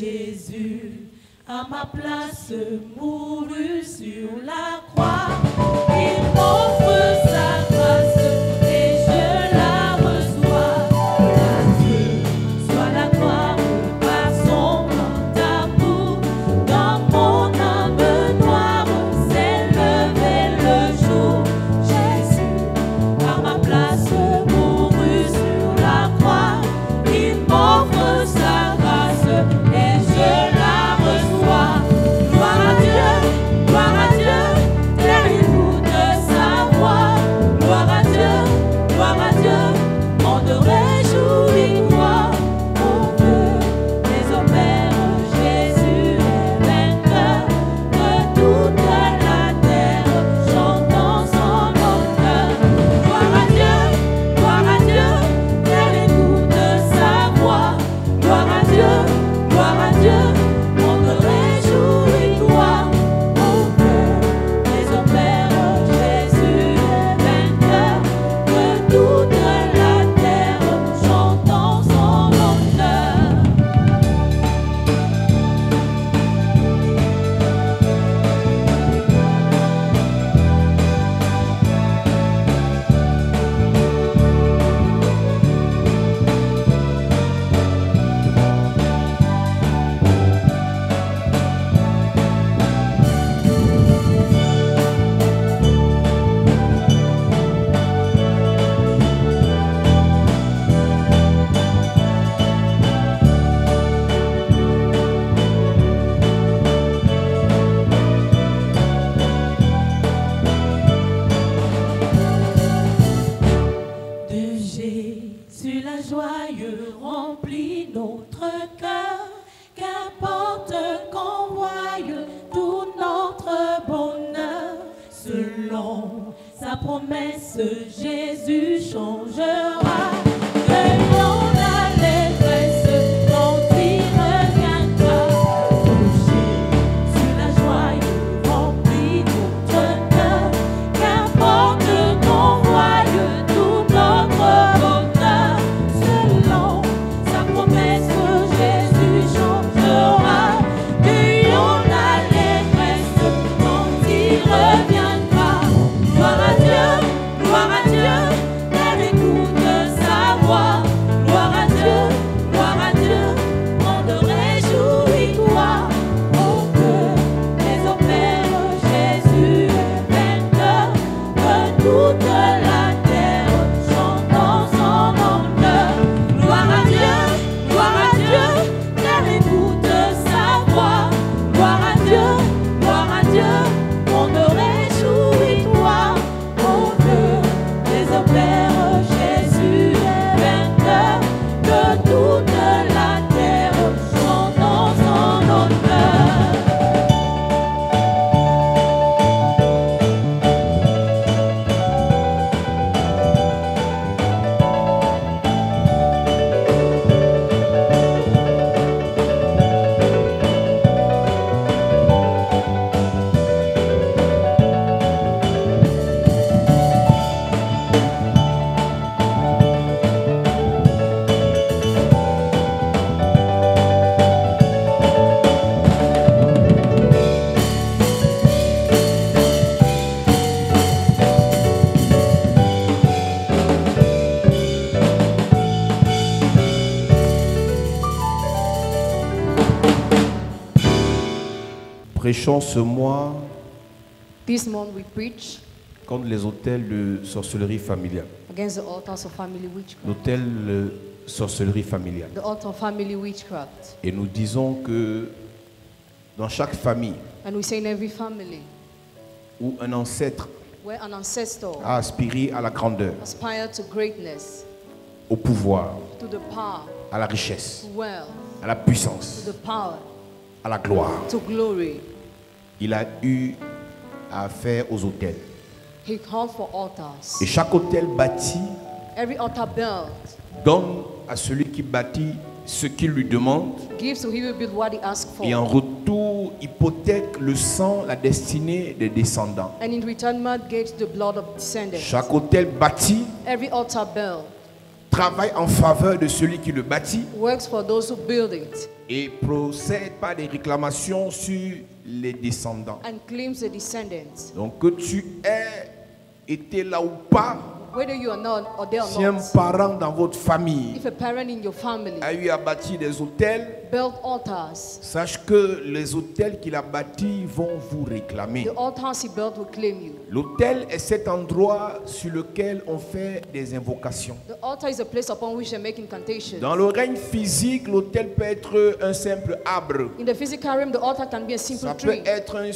Jésus, à ma place, mourut sur la croix. Il m'offre sa grâce et je la reçois. À Dieu soit la gloire par son grand amour. Dans mon âme noire s'est levé le jour. Jésus, à ma place, mourut sur la croix. Il m'offre sa grâce et je la reçois. Gloire à Dieu, gloire à Dieu, terre écoute sa voix. Gloire à Dieu, monde réjouit toi. Mon Dieu, désopère, Jésus est vainqueur. Que toute la terre chante en son honneur. Gloire à Dieu, terre écoute sa voix. Gloire à Dieu, monde réjouit toi. Mon cœur désopère, Jésus est vainqueur. Que toute la terre chante en son honneur. De Jésus la joie remplit notre cœur. Qu'importe qu'on voie tout notre bonheur. Selon sa promesse, Jésus changera. Venons l'allégresse quand il reviendra. De Jésus la joie remplit notre cœur. Qu'importe qu'on voie tout notre bonheur. Selon sa promesse, Jésus changera. Ayons l'allégresse quand il reviendra. Gloire à Dieu, terre écoute sa voix. Gloire à Dieu, monde réjouit toi. Au cœur désopère, Jésus est vainqueur. Que toute la terre chante en son honneur. Gloire à Dieu, terre écoute sa voix. Gloire à Dieu, monde réjouit toi. Au cœur désopère, Jésus est vainqueur. Que toute la terre chante en son honneur. Prêchons ce mois This month we preach contre les autels de sorcellerie familiale. against the altars of family witchcraft. L'autel de sorcellerie familiale. The altar of family witchcraft. Et nous disons que dans chaque famille And we say in every family où un ancêtre where an ancestor a aspiré à la grandeur, aspired to greatness, au pouvoir, to the power, à la richesse, to wealth, à la puissance, to the power, à la gloire, to glory, il a eu à faire aux autels. he called for altars. Et chaque autel bâti Every altar built donne à celui qui bâtit ce qu'il lui demande. gives to he will build what he asks for. Et en retour, hypothèque le sang, la destinée des descendants. And in return, mortgage the blood of descendants. Chaque autel bâti Every altar built travaille en faveur de celui qui le bâtit works for those who build it. et procède par des réclamations sur les descendants. and claims the descendants. Donc que tu aies été là ou pas, Whether you are not or they are si un not, parent dans votre famille if a parent in your family a eu à bâtir des hôtels, built altars, sache que les hôtels qu'il a bâtis vont vous réclamer. the altars he built will claim you. L'hôtel est cet endroit sur lequel on fait des invocations. The altar is a place upon which they make incantations. Dans le règne physique, l'hôtel peut être un simple arbre. In the physical realm, the altar can be a simple Ça peut tree. être un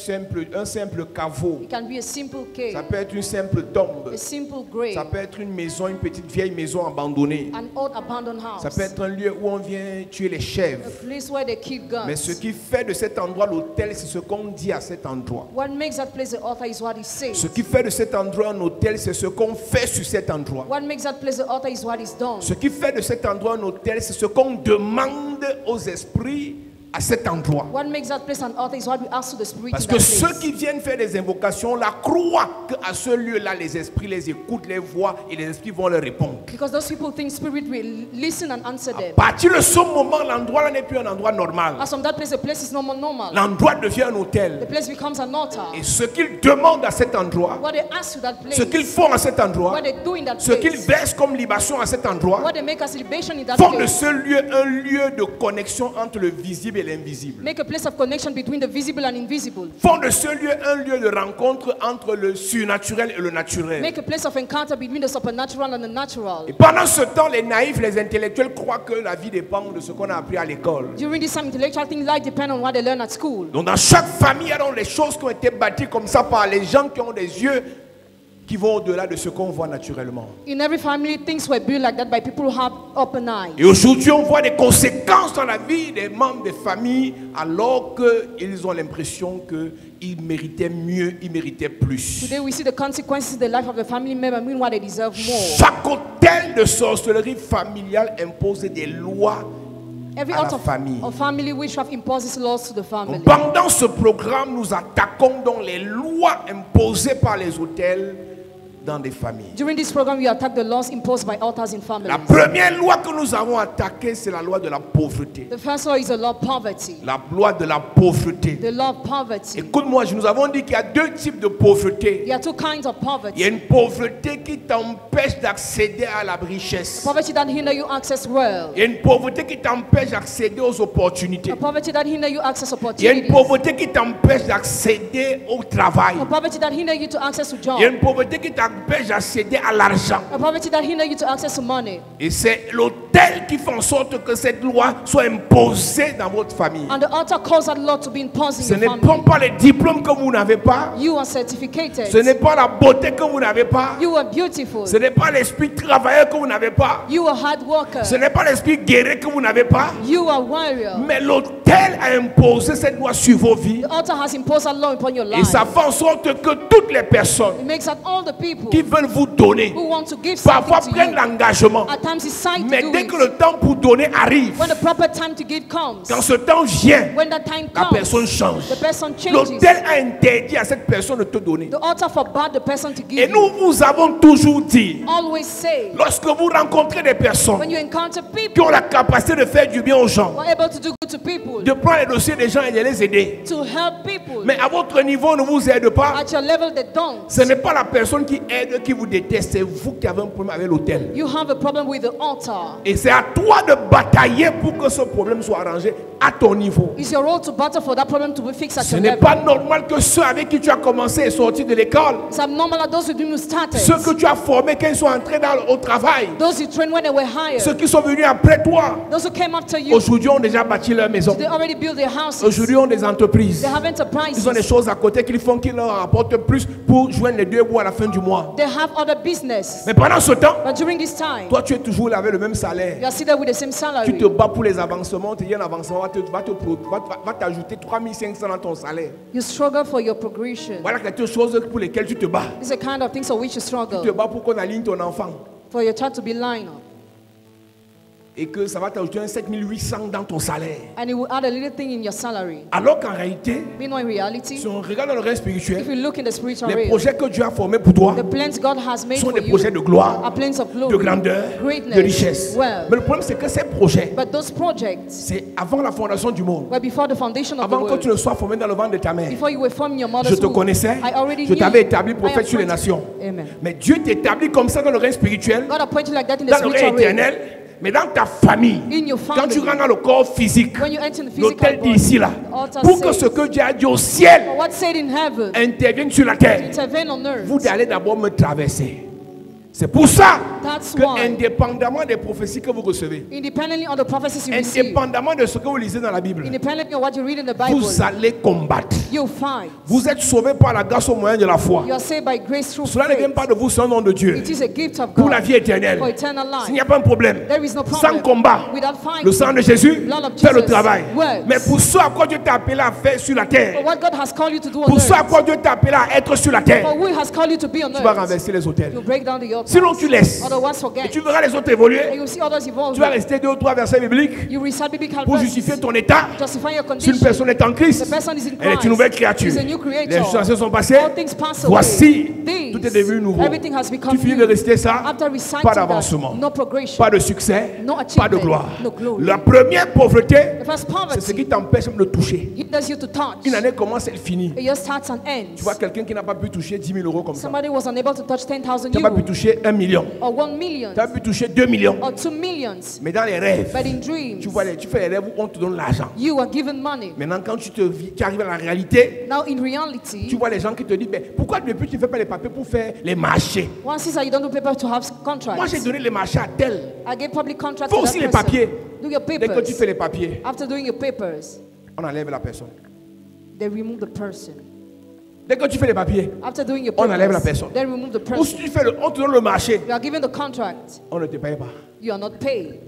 simple caveau. It can be a simple cave, Ça peut être une simple tombe. a simple grave, Ça peut être une maison, une petite vieille maison abandonnée. an old abandoned house, Ça peut être un lieu où on vient tuer les a chèvres. place where they keep guns. Mais ce qui fait de cet endroit l'hôtel, c'est ce qu'on dit à cet endroit. What makes that place the altar is what he says. Ce qui fait de cet endroit un hôtel, c'est ce qu'on fait sur cet endroit. What makes that place the altar is what is done. Ce qui fait de cet endroit un hôtel, c'est ce qu'on demande aux esprits à cet endroit. What makes that place an altar is what we ask to the spirit Parce in que that ceux place. qui viennent faire des invocations, la croient qu'à ce lieu-là, les esprits les écoutent, les voient et les esprits vont leur répondre. Because those people think spirit will listen and answer them. À partir de ce moment, l'endroit-là n'est plus un endroit normal. As from that place, the place is no more normal. L'endroit devient un The hôtel. place becomes an altar. Et ce qu'ils demandent à cet endroit, What they ask to that place, ce qu'ils font à cet endroit, what they do in that ce qu'ils place, versent comme libation à cet endroit, what they make as libation in that font de place, ce lieu un lieu de connexion entre le visible et l'invisible. make a place of connection between the visible and invisible. Font de ce lieu un lieu de rencontre entre le surnaturel et le naturel. Make a place of encounter between the supernatural and the natural. Et pendant ce temps, les naïfs, les intellectuels croient que la vie dépend de ce qu'on a appris à l'école. During this time, intellectual things life depend on what they learn at school. Donc dans chaque famille, il y a donc des choses qui ont été bâties comme ça par les gens qui ont des yeux qui vont au-delà de ce qu'on voit naturellement. In every family, things were built like that by people who have open eyes. Et aujourd'hui, on voit des conséquences dans la vie des membres des familles alors qu'ils ont l'impression qu'ils méritaient mieux, ils méritaient plus. Today, we see the consequences in the life of the family member, meanwhile they deserve more. Chaque hôtel de sorcellerie familiale impose des lois. Every à la altar famille. of family witchcraft imposes laws to the family. Pendant ce programme, nous attaquons donc les lois imposées par les hôtels dans des familles. During this program, we attack the laws imposed by altars in families. La première loi que nous avons attaquée, c'est la loi de la pauvreté. The first law is the law of poverty. La loi de la pauvreté. The law of poverty. Écoute-moi, nous avons dit qu'il y a deux types de pauvreté. There are two kinds of Il y a poverty. une pauvreté qui t'empêche d'accéder à la richesse. Poverty that hinder you access wealth. Il y a une pauvreté qui t'empêche d'accéder aux opportunités. A poverty that hinder you access Il y a une opportunities. pauvreté qui t'empêche d'accéder au travail. A poverty that hinder you to access to Il y a job. une pauvreté qui t'empêche d'accéder à l'argent. A poverty that hinder you to access to money. Et c'est l'autel qui fait en sorte que cette loi soit imposée dans votre famille. And the altar calls that law to be imposed Ce in n'est your family. pas les diplômes que vous n'avez pas. You are certificated. Ce n'est pas la beauté que vous n'avez pas. You are beautiful. Ce n'est pas l'esprit travailleur que vous n'avez pas. You are hard worker. Ce n'est pas l'esprit guerrier que vous n'avez pas. You are warrior. Mais l'autel a imposé cette loi sur vos vies. The altar has imposed that law upon your Et life. ça fait en sorte que toutes les personnes It makes that all the people qui veulent vous donner, who want to give parfois something to prennent you, l'engagement. at times decide Mais to do dès que it. le temps pour donner arrive, When the proper time to give comes, quand ce temps vient, when that time la comes, personne change. the person changes. L'autel a interdit à cette personne de te donner. The altar forbade the person to give Et nous you. vous avons toujours dit, Always say, lorsque vous rencontrez des personnes when you encounter qui people ont la capacité de faire du bien aux gens, who are able to do good to people, de prendre les dossiers des gens et de les aider. to help people, Mais à votre niveau, on ne vous aide pas. at your level they don't. Ce n'est pas la personne qui aide qui vous déteste, c'est vous qui avez un problème avec l'autel. You have a problem with the altar. Et c'est à toi de batailler pour que ce problème soit arrangé à ton niveau. It's your role to battle for that problem to be fixed at Ce your n'est level. pas normal que ceux avec qui tu as commencé et sorti de l'école, It's abnormal that those with whom you started, ceux que tu as formés quand ils sont entrés au travail, those you trained when they were hired, ceux qui sont venus après toi, those who came after you, aujourd'hui ont déjà bâti leur maison. they already built their houses. Aujourd'hui ont des entreprises. They have enterprises. Ils ont des choses à côté qu'ils font qui leur rapportent plus pour joindre les deux bouts à la fin du mois. They have other business. Mais pendant ce temps, But during this time, toi tu es toujours là avec le même salaire. you are seated with the same Tu salary. te bats pour les avancements, tu dis un avancement, va t'ajouter 3500 dans ton salaire. You struggle for your progression. Voilà quelque chose pour lesquelles tu te bats. These are the kind of things for which you Tu te struggle. bats pour qu'on aligne ton enfant. For your child to be lined up. et que ça va t'ajouter un 7800 dans ton salaire. And it will add a little thing in your salary. Alors qu'en réalité, Meanwhile, in reality, si on regarde dans le règne if spirituel, you look in the spiritual les realm, projets que Dieu a formés pour toi the plans God has made sont for des you projets de gloire, are plans of de glory, grandeur, greatness, de richesse. wealth. Mais le problème, c'est que ces projets, But those projects c'est avant la fondation du monde. were before the foundation of the Avant que tu world. ne sois formé dans le ventre de ta mère. Before you were formed in your Je mother's te womb, connaissais, I already je knew t'avais you. établi I prophète sur les appointed- nations. Amen. Mais Dieu t'établit comme ça dans le règne spirituel, God appointed you like that in the dans le règne spiritual realm. éternel, mais dans ta famille. In your Quand tu family, rentres dans le corps physique, when you enter in the l'autel physical dit body, ici là, the altar pour que says, ce que Dieu a dit au ciel "For what's said in heaven, intervienne sur la terre, intervene on earth." vous allez d'abord me traverser. C'est pour ça That's que, why, indépendamment des prophéties que vous recevez, independently of the prophecies you receive, indépendamment de ce que vous lisez dans la Bible, independently of what you read in the Bible, vous allez combattre. you'll fight. Vous êtes sauvés par la grâce au moyen de la foi. You are saved by grace through Cela ne vient faith. pas de vous, c'est un nom de Dieu. It is a gift of Pour la God vie éternelle. for eternal S'il life. n'y a pas un problème, There is no sans problem. combat, Without le fighting, sang de Jésus blood of fait le Jesus travail. works. Mais pour ce à quoi Dieu t'a appelé à faire sur la for terre, what God has called you to do on pour ce à earth, quoi Dieu t'a appelé à être sur la for terre, who has called you to be on tu vas earth, renverser les hôtels. you break down the altar. Sinon, tu laisses. Otherwise, Et forget. tu verras les autres évoluer. And you see others evolve. Tu vas rester 2 ou 3 versets bibliques You recite biblical pour verses. justifier ton état. Justify your Si condition. une personne est en Christ, The person is in elle est Christ. une nouvelle créature. She's a new creator. Les choses anciennes sont passées. All things pass away. Voici, These, tout est devenu nouveau. everything has become Tu finis new. de réciter ça, After reciting pas that, d'avancement, no progression. pas de succès, No pas de achievement, gloire. no glory. La première pauvreté, The first c'est ce poverty, qui t'empêche même de toucher. hinders you to touch. Une année commence, elle finit. A year starts and ends. Tu vois quelqu'un qui n'a pas pu toucher 10 000 euros comme ça. Somebody was unable to touch 10,000 Tu n'as pas pu euros toucher 1 million. or 1 million Tu n'as pas pu toucher 2 millions. or 2 millions. Mais dans les rêves, But in dreams, tu fais les rêves où on te donne l'argent. you are given money. Maintenant, quand tu arrives à la réalité, Now in reality, tu vois les gens qui te disent, mais pourquoi depuis tu ne fais pas les papiers pour faire les marchés? one says that you don't do paper to have contracts. Moi, j'ai donné les marchés à tel. I gave public contracts Fais to aussi that les person. papiers. Do your Dès que tu papers. fais les papiers, After doing your papers, on enlève la personne. they remove the person. Dès que tu fais les papiers, After doing your on enlève la papers, personne. they remove the ou si person. tu fais on te donne le marché, You are given the contract. on ne te paye pas. You are not paid.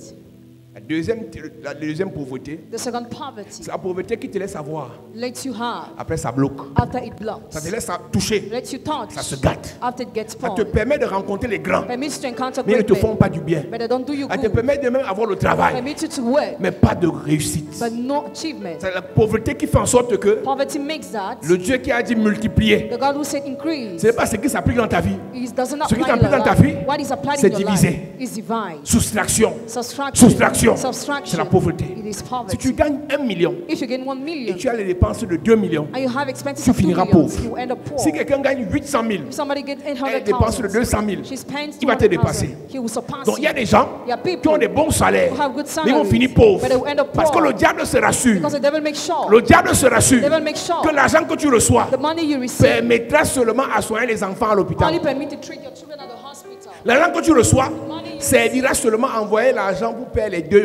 La deuxième pauvreté, The second poverty c'est la pauvreté qui te laisse avoir. lets you have. Après, ça bloque. After it blocks, Ça te laisse toucher. lets you touch. Ça se gâte. After it gets Ça te formed, permet de rencontrer les grands, permits you to encounter mais ils ne great te font men, pas du bien. but they don't do you Ça te good. permet de même avoir le travail, Permit you to work, mais pas de réussite. but no achievement. C'est la pauvreté qui fait en sorte que Poverty makes that. le Dieu qui a dit multiplier, The God who said increase, ce n'est pas ce qui s'applique dans ta vie. it doesn't Ce qui apply in t'applique your dans ta life. vie, What is applied c'est in your divisé. life is divine. Soustraction. Subtraction. Soustraction. Subtraction. C'est la pauvreté. It is Si poverty. tu gagnes 1 million If you gain 1 et million tu as les dépenses de 2 millions, and you have expenses tu of 2 finiras millions, pauvre. you end up poor. Si quelqu'un gagne 800 000, If somebody gets et les dépenses de 800,000, 200 000, she spends il va te 200,000, dépasser. he will surpass Donc il y a you. des gens There are qui people ont des bons salaires, who have good mais ils vont salaries, finir pauvres. but they will end up Parce que poor. le diable se rassure. Because the devil makes sure, Le diable se rassure the devil makes sure que l'argent que tu reçois the money you receive permettra seulement à soigner les enfants à l'hôpital. only permit to treat your children at the hospital. L'argent que tu reçois servira seulement à envoyer l'argent pour payer les deuils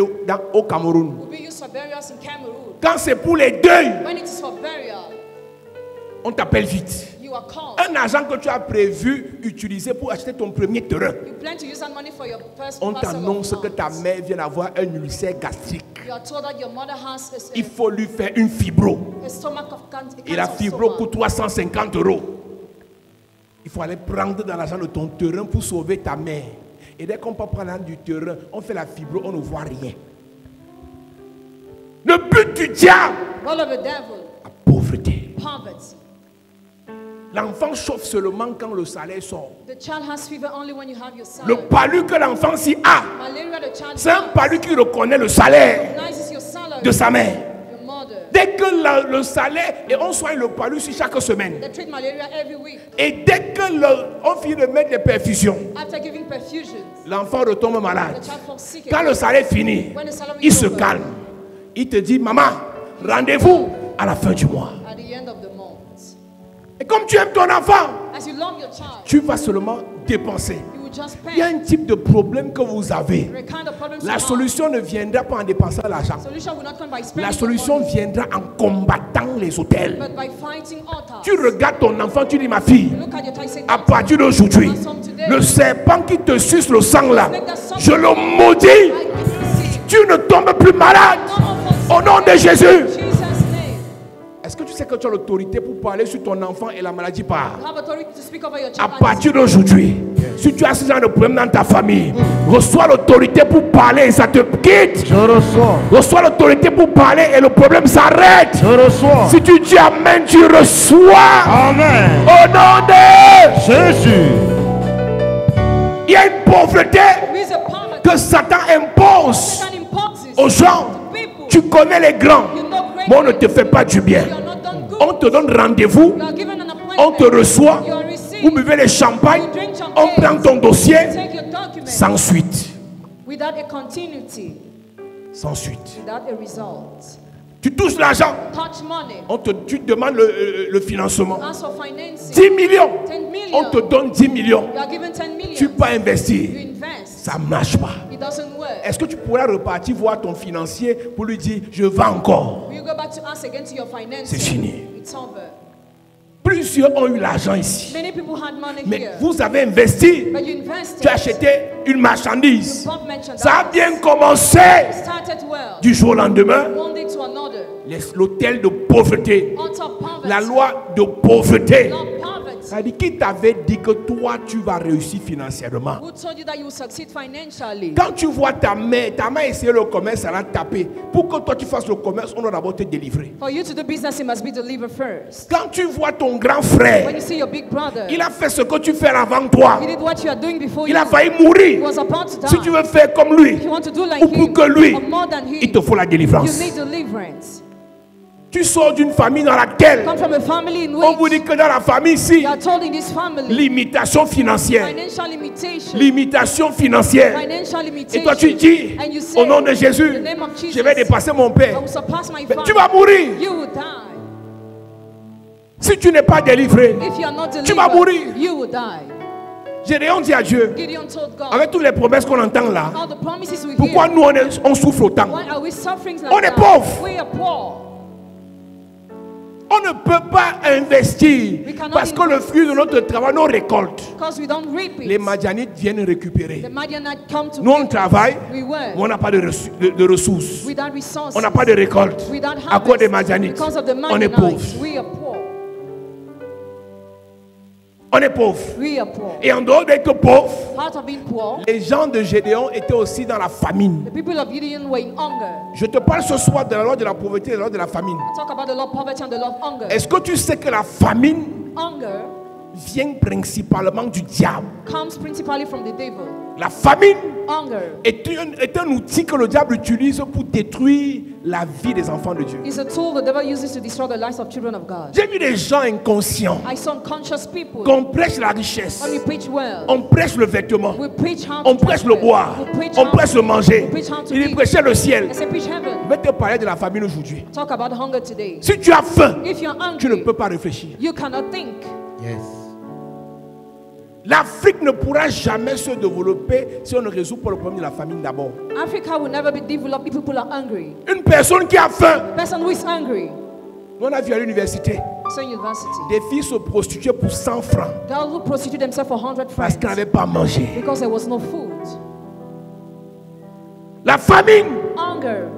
au Cameroun. Will be used for burials in Cameroon. Quand c'est pour les deuils, When it is for burial, on t'appelle vite. you are called. Un argent que tu as prévu utiliser pour acheter ton premier terrain, You plan to use that money for your first on parcel of t'annonce que land. ta mère vient d'avoir un ulcère gastrique. You are told that your mother has Il faut lui faire une fibro. a stomach of Et la fibro coûte 350 €. Il faut aller prendre dans l'argent de ton terrain pour sauver ta mère. Et dès qu'on peut prendre l'argent du terrain, on fait la fibro, on ne voit rien. Le but du diable, All of the devil, la pauvreté. poverty. L'enfant chauffe seulement quand le salaire sort. The child has fever only when you have your Le salary. palu que l'enfant s'y a, Malaria, the child c'est un palu qui reconnaît le salaire recognizes your salary, de sa mère. your mother. Dès que le salaire, et on soigne le palu sur chaque semaine. They treat malaria every week. Et dès que on finit de mettre les perfusions, After giving perfusions, l'enfant retombe malade. the child falls sick Quand again. le salaire finit, When the salary il is se over, calme. Il te dit, maman, rendez-vous à la fin du mois. at the end of the month. Et comme tu aimes ton enfant, As you love your child, tu vas seulement dépenser. you will just Il y a pay. un type de problème que vous avez. The kind of problems La you have. solution ne viendra pas en dépensant l'argent. Solution will not come by spending La your solution money, viendra en combattant les hôtels. but by fighting altars. Tu regardes ton enfant, tu dis, ma fille, Look at your child, say, à partir d'aujourd'hui, le serpent qui te suce le sang là, je le maudis. I give you Tu ne tombes plus malade. no more Au nom de Jésus. Jesus' name. Est-ce que tu tu sais que tu as l'autorité pour parler sur ton enfant et la maladie part. You have authority to speak over your À child. partir d'aujourd'hui, si tu as ce genre de problème dans ta famille, reçois l'autorité pour parler et ça te quitte. Je reçois. Reçois l'autorité pour parler et le problème s'arrête. Je reçois. Si tu dis Amen, tu reçois. Amen. Au nom de... Jésus. Il y a une pauvreté There is a poverty que Satan impose that imposes aux gens. to people. Tu connais les grands, You know great mais on ne things. te fait pas du bien. You are not done good. On te donne rendez-vous, You are given an appointment. on te reçoit, You are received. vous buvez les champagnes, You drink champagne. on prend ton dossier, Take your document. sans suite. Without a continuity. Sans suite. Without a result. Tu touches l'argent, Touch money. tu demandes le financement. Ask for financing. 10 millions, 10 million. on te donne 10 millions. You are given 10 million. Tu peux pas investir, You invest. ça ne marche pas. It doesn't work. Est-ce que tu pourras repartir voir ton financier pour lui dire je vends encore? Will you go back to ask again to your finances? C'est fini. It's over. Plusieurs ont eu l'argent ici, Many people had money mais here. vous avez investi. But you invested. Tu as acheté une marchandise. Bought merchandise. Ça a bien commencé. Started well. Du jour au lendemain, One day to another. l'hôtel de pauvreté, On top poverty. la loi de pauvreté. Not poverty. Ça dit qui t'avait dit que toi tu vas réussir financièrement? Who told you that you will succeed financially? Quand tu vois ta mère essayer le commerce, elle a tapé. Pour que toi tu fasses le commerce, on doit d'abord te délivrer. For you to do business, it must be delivered first. Quand tu vois ton grand When frère, you see your big brother, il a fait ce que tu fais avant toi. he did what you are doing before Il you. a failli He mourir. was about to die. Si tu veux faire comme lui, If you want to do like ou pour him, que lui, or more than him, il te faut la you délivrance. need deliverance. Tu sors d'une famille dans laquelle Come from a family in on vous which dit que dans la famille ici, you are told in this family limitation financière. financial limitation. Limitation financière. Financial limitation. Et toi tu dis, And you say, au nom de Jésus, in the name of Jesus, je vais dépasser mon I père. will surpass my Mais father. tu vas mourir. You will die. Si tu n'es pas délivré, If you are not tu vas delivered, mourir. you will die. Gédéon dit à Dieu, Gideon told God, avec toutes les promesses qu'on entend là, all the promises we pourquoi hear, nous on souffre autant? why are we suffering like On est that? pauvres. We are poor. On ne peut pas investir We cannot parce que le fruit de notre travail, nos récoltes, Because we don't reap it. les Madianites viennent récupérer. The Midianites come to Nous on reap it. travaille, We work. mais on n'a pas de ressources. Without resources. On n'a pas de récolte. Without À cause des harvest. Madianites, Because of the on est Midianites, pauvres. we are poor. On est pauvres. We are poor. Et en dehors d'être pauvres, Part of being poor, les gens de Gédéon étaient aussi dans la famine. the people of Gideon were in hunger. Je te parle ce soir de la loi de la pauvreté et de la loi de la famine. I talk about the law of poverty and the law of hunger. Est-ce que tu sais que la famine Hunger vient principalement du diable? comes principally from the devil. La famine Hunger est un outil que le diable utilise pour détruire la vie des enfants de Dieu. is a tool the devil uses to destroy the lives of children of God. J'ai vu des gens inconscients I saw unconscious people. qu'on prêche la richesse, When we preach well, on prêche le vêtement, we preach how on to prêche dress le boire, well. We preach on how prêche le manger. we preach how to Il eat. prêchait le ciel. I say preach heaven. Je vais te parler de la famine aujourd'hui. Talk about hunger today. Si tu as faim, If you're tu ne hungry, peux pas réfléchir. you cannot think. Yes. L'Afrique ne pourra jamais se développer si on ne résout pas le problème de la famine d'abord. Africa will never be developed if people are hungry. Une personne qui a faim, Person who is hungry, on a vu à l'université, so university, des filles se prostituaient pour 100 francs girls who prostitute themselves for 100 parce francs qu'elles n'avaient pas mangé. because there was no food. La famine. Hunger.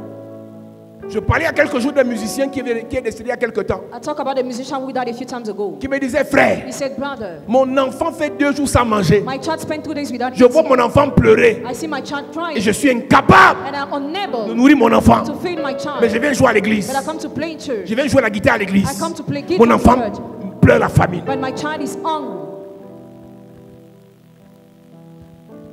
Je parlais à quelques jours d'un musicien qui est décédé il y a quelque temps, I talk about a musician who died a few times ago. qui me disait, frère, He said, brother, mon enfant fait 2 jours sans manger. my child spent 2 days without Je vois eating. mon enfant pleurer I see my child crying et je suis incapable and I'm de unable nourrir mon enfant. to feed my Mais je child. viens jouer à l'église. But I come to play in church. Je viens jouer la guitare à l'église. I come to play guitar Mon in enfant church. pleure la famine. But my child is hungry.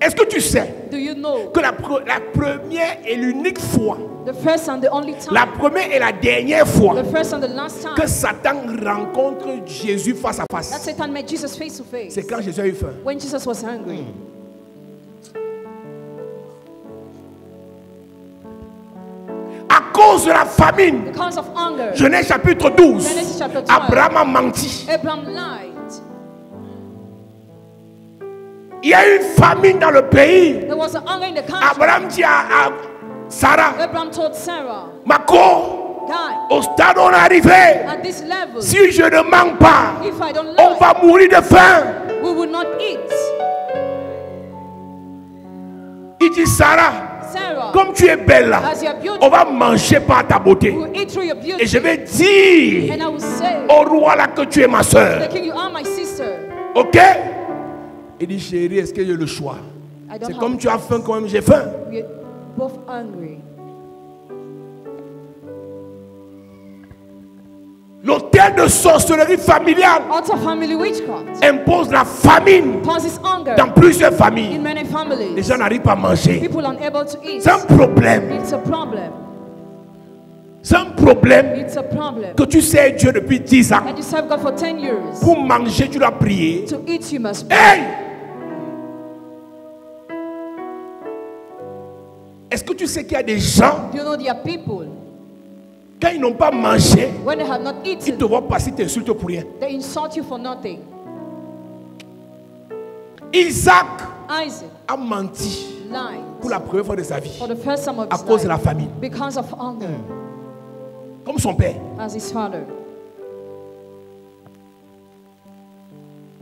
Est-ce que tu sais Do you know que la première et l'unique fois, the first and the only time, la première et la dernière fois the first and the last que time Satan rencontre Jésus face à that face, Satan met Jesus face to face? c'est quand Jésus a eu faim. When Jesus was hungry. À cause de la famine, Because of hunger, Genèse chapitre 12, Genesis chapter 12. Abraham a menti. Abraham lied. Il y a eu une famine dans le pays. There was a hunger in the country. Abraham dit à Sarah, Abraham told Sarah, Mako, God, au stade où on est arrivé, at this level, si je ne manque pas, if I don't on lie, va mourir de faim. we will not eat. Il dit, Sarah, Sarah, comme tu es belle là, as you are beautiful, on va manger par ta beauté. we will eat through your beauty. Et je vais dire And I will say, au roi là que tu es ma soeur. the king, you are my sister. Ok? Il dit, chérie, est-ce que j'ai le choix? I don't C'est have comme a tu as faim, quand même j'ai faim. We're both hungry. L'hôtel de sorcellerie familiale Out of family witchcraft impose la famine causes hunger dans plusieurs in familles. many Les families. gens n'arrivent pas à manger. People are unable to eat. C'est un problème. It's a problem. C'est un problème It's a problem. que tu sais Dieu depuis 10 ans. And you serve God for 10 years. Pour manger, tu dois prier. To eat, you must pray. Hey! Est-ce que tu sais qu'il y a des gens, Do you know there are people, quand ils n'ont pas mangé, when they have not ils te eaten, voient passer, t'insultent pour rien. they insult you for nothing? Isaac Isaac a menti lied pour la première fois de sa vie for the first time of à his cause de la life famine. because of hunger, Comme son père. as his father.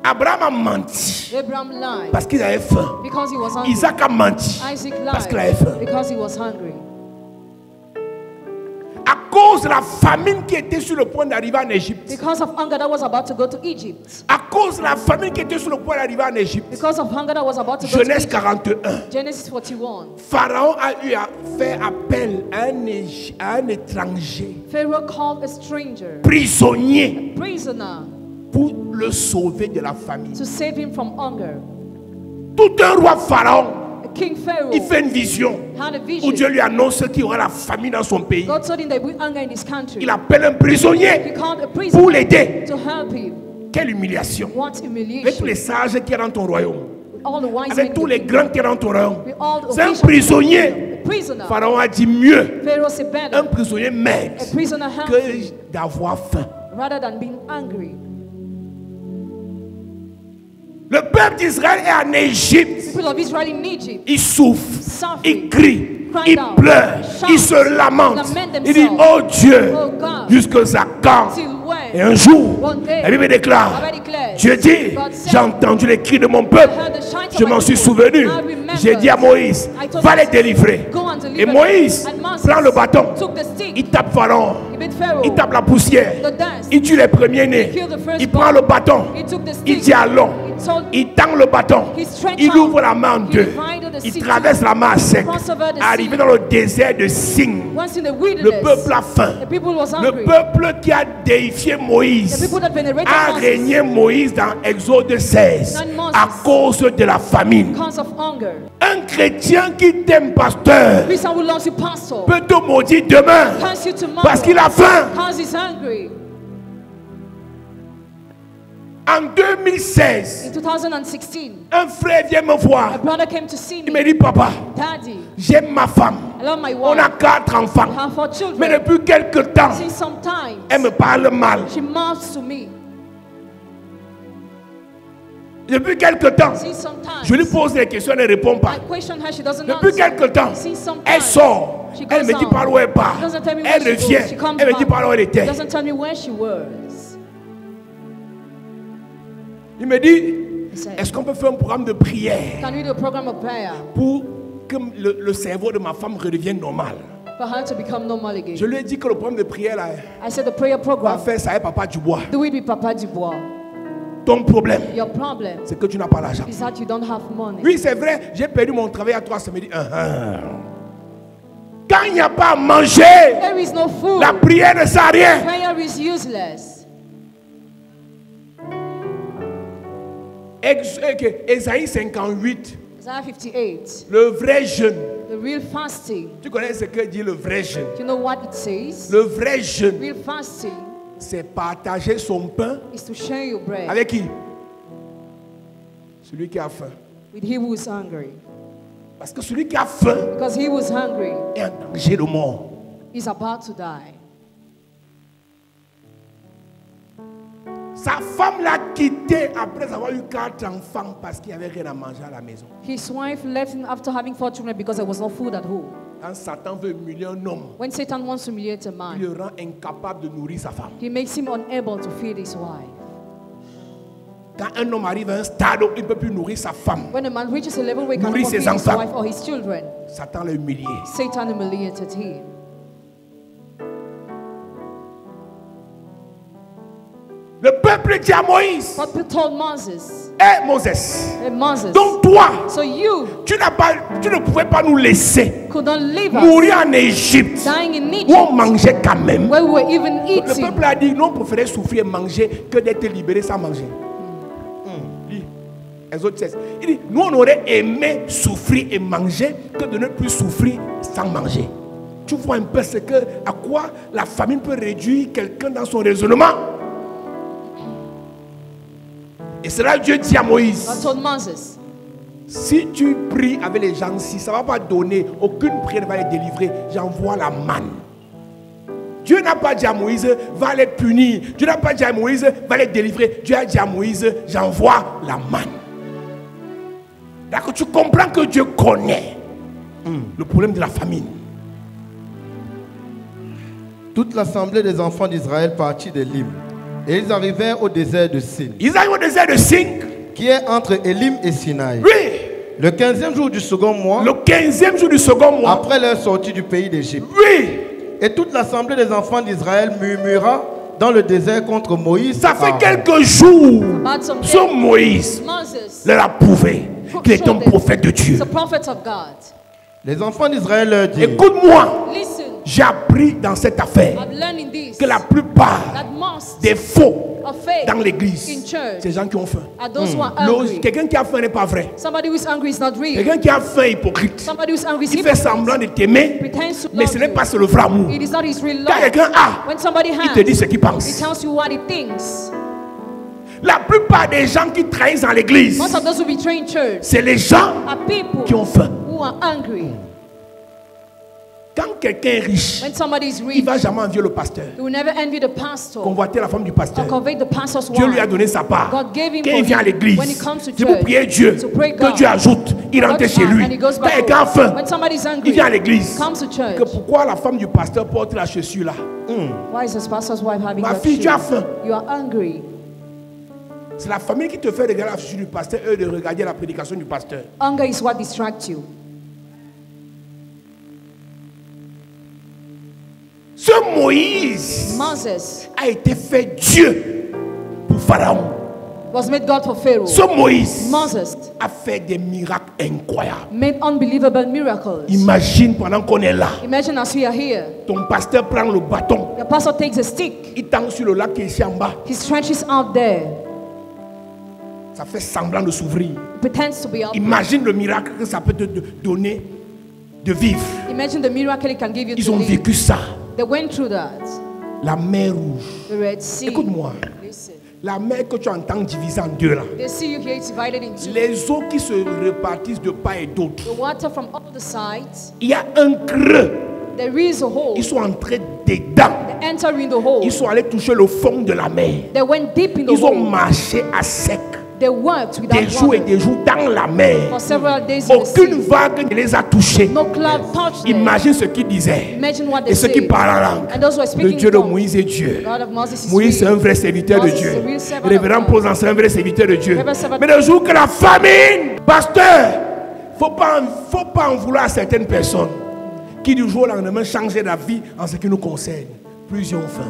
Abraham a menti Abraham lied parce qu'il avait faim. because he was hungry. Isaac a menti Isaac parce qu'il avait faim. lied because he was hungry. À cause de la famine qui était sur le point d'arriver en Égypte. Because of hunger that was about to go to Egypt. À cause de la famine qui était sur le point d'arriver en Égypte. Because of hunger that was about to go to Genèse Egypt. 41. Genesis 41. Pharaon a eu à faire appel à un étranger Pharaoh called a stranger, prisonnier prisoner, pour le sauver de la famine. to save him from hunger. Tout un roi Pharaon, King Pharaoh il fait une vision had a où vision. Dieu lui annonce qu'il y aura la famine dans son pays. God told him there will be hunger in his country. Il appelle un He prisonnier called a pour prisoner l'aider. to help him. Quelle humiliation. What Avec tous humiliation. les sages qui sont dans ton royaume. With all the wise men Avec tous in les the grands kingdom. qui sont dans ton royaume. With all the C'est un officials in the prisonnier. kingdom. A prisoner. Pharaon a dit mieux Pharaoh said un better. prisonnier maigre A prisoner healthy que d'avoir faim. rather than being hungry. Le peuple d'Israël est en Égypte. People of Israel in Egypt, Il souffre, suffering, il crie, cried il out, pleure, shout, il se lamente. lament Il dit, themselves. oh Dieu, Oh God, jusqu'à quand? till when? Et un jour, One day, la Bible déclare, I already declared, Dieu dit, God said, j'ai entendu les cris de mon peuple, I heard the shouts of je my m'en suis people. souvenu. I remembered. J'ai dit à Moïse, I told va les Moses, délivrer. go and deliver Et them. Moïse And Moses prend le bâton, took the stick, il tape Pharaon, he beat Pharaoh, il tape la poussière, the dust, il tue les premiers-nés, killed the firstborn. il prend le bâton, he took the il stick, dit allons, he told, il tend le bâton, he stretched il out, ouvre la main en he deux, divided the il sea traverse two, la main à sec, crossed over the arrivé sea. dans le désert de Sin. Once in the Le wilderness, peuple a faim. the people was Le hungry. peuple qui a déifié The Moïse people that venerated a Moses régné Moïse dans Exode 16 Nine Moses. à cause de la famine. because of hunger. Un chrétien qui t'aime, pasteur, Christian who loves you, pastor, peut te maudire demain curse you tomorrow parce qu'il a faim. because he's hungry. En 2016, In 2016, un frère vient me a voir. brother came to see Il me me. dit, papa, Daddy, j'aime ma femme. I love my On a wife. 4 I enfants. have 4 Mais children. depuis quelque temps, Since sometimes, elle me parle mal. she mouths to me. Depuis quelque temps, Since sometimes, je lui pose des questions, elle ne répond pas. I question her, she doesn't Depuis answer. quelque temps, Since sometimes, elle sort. she Elle goes me dit out. par où elle part. She doesn't tell me Elle where she revient. goes. She comes Elle me dit back. par où elle She était. doesn't tell me where she was. Il me dit, He said, est-ce qu'on peut faire un programme de prière can we do a program of prayer pour que le cerveau de ma femme redevienne normal? for her to become normal again? Je lui ai dit que le programme de prière là, I said the prayer on va program, faire ça avec Papa Dubois. do it with Papa Dubois. Ton problème, Your problem c'est que tu n'as pas l'argent. is that you don't have money. Oui, c'est vrai, j'ai perdu mon travail à 3 semaines. Quand il n'y a pas à manger, There is no food. la prière ne sert à rien. Prayer is useless. Ésaïe 58, Isaiah 58, le vrai jeûne. the real fasting. Tu connais ce que dit le vrai jeûne? Do you know what it says? Le vrai jeûne, Real fasting c'est partager son pain is to share your bread avec qui? Celui qui a faim. with he who is hungry. Parce que celui qui a faim Because he who is hungry est en danger de mort. is about to die. Sa femme l'a quitté après avoir eu 4 enfants parce qu'il n'y avait rien à manger à la maison. His wife left him after having 4 children because there was no food at home. Quand Satan veut humilier un homme, When Satan wants to humiliate a il man, le rend incapable de nourrir sa femme. he makes him unable to feed his wife. Quand un homme arrive à un stade où il ne peut plus nourrir sa femme, When a man reaches a level where he Nourrir cannot ses feed his enfants. wife or his children, Satan l'a humilié. Satan humiliated him. Le peuple dit à Moïse, But told Moses, hé Moses, hey Moses, donc toi, so you tu ne pouvais pas nous laisser couldn't leave us mourir en Égypte dying in où Egypt, on mangeait quand même. where we were even Le eating. peuple a dit, nous on préférait souffrir et manger que d'être libéré sans manger. Lis. Exode 16. Il dit, nous on aurait aimé souffrir et manger que de ne plus souffrir sans manger. Tu vois un peu à quoi la famine peut réduire quelqu'un dans son raisonnement. Et c'est là que Dieu dit à Moïse, God told Moses, si tu pries avec les gens, si ça ne va pas donner, aucune prière ne va les délivrer, j'envoie la manne. Dieu n'a pas dit à Moïse, va les punir. Dieu n'a pas dit à Moïse, va les délivrer. Dieu a dit à Moïse, j'envoie la manne. D'accord, tu comprends que Dieu connaît le problème de la famine. Toute l'assemblée des enfants d'Israël partit d'Élim. Et ils arrivèrent au désert de Sin, Ils arrivent au désert de Sin. qui est entre Élim et Sinaï. Oui, Le 15e jour du second mois, le 15e jour du second mois. après leur sortie du pays d'Égypte. Oui, Et toute l'assemblée des enfants d'Israël murmura dans le désert contre Moïse. ça fait Aaron. quelques jours. about some Ce days, Moïse Moses, leur a prouvé qu'il est un prophète de Dieu. the prophet of God. Les enfants d'Israël leur dirent, Écoute-moi, Listen, j'ai appris dans cette affaire I'm learning this, que la plupart that most des faux of faith dans l'église, in church c'est les gens qui ont faim. are those who are hungry. Quelqu'un qui a faim n'est pas vrai. Somebody who is hungry is not real. Quelqu'un qui a faim est hypocrite. Somebody who is hungry is Il fait hypocrite. semblant de t'aimer, Pretends to mais love ce n'est you. pas le vrai amour. It is not his real Quand love. quelqu'un a, When somebody il has, te dit ce qu'il he pense. tells you what he thinks. La plupart des gens qui trahissent dans l'église, Most of those who betray in church c'est les gens are people qui ont faim. who are hungry. Quand quelqu'un est riche, When somebody is il ne rich, va jamais envier le pasteur. he will never envy the pastor Convoiter la femme du pasteur. or covet the pastor's Dieu lui a wife. donné sa part. God gave him Quand for il vient à him l'église, when he comes to c'est pour church prier Dieu. to pray Que God. Dieu ajoute, il rentre God chez adds lui. and he goes Quand back quelqu'un a home. faim, When somebody's il hungry, vient à l'église. comes to church. Que pourquoi la femme du pasteur porte la chaussure là? Why is this pastor's wife having Ma that fille, shoe? tu as faim. You are hungry. C'est la famille qui te fait regarder la chaussure du pasteur et de regarder la prédication du pasteur. Hunger is what distracts you. Ce Moïse Moses a été fait Dieu pour Pharaon. was made God for Pharaoh. Ce Moïse Moses a fait des miracles incroyables. made unbelievable miracles. Imagine pendant qu'on est là, Imagine as we are here, ton pasteur prend le bâton, your pastor takes a stick, il tend sur le lac qui est ici en bas. he stretches out there, Ça fait semblant de s'ouvrir. pretends to be up. Imagine le miracle que ça peut te donner de vivre. Imagine the miracle he can give you Ils to ont live. vécu ça. They went through that. La mer rouge. The Red Sea. Écoute-moi. Listen. La mer que tu entends divisée en deux là. The sea you hear is divided in two. Les eaux qui se répartissent de part et d'autre. The water from all the sides. Il y a un creux. There is a hole. Ils sont entrés dedans. They enter in the hole. Ils sont allés toucher le fond de la mer. They went deep in the Ils ont hole. marché à sec. They worked Des without jours et water des jours dans la mer. for several days in the Aucune sea. vague ne les a touchés. No cloud touched them. Imagine ce qu'ils disaient. Imagine what they Et ceux qui said. parlent en langue. And those who are Le speaking Dieu in de tongues. Moïse est Dieu. God of Moses is Moïse c'est un real. vrai serviteur de Moses Dieu. is a real servant of Révérend God. Posant c'est un vrai serviteur de Dieu. Reverend servant- Mais le jour que la famine, pasteur, faut pas en vouloir à certaines personnes qui du jour au lendemain changent la vie en ce qui nous concerne. Plusieurs ont faim.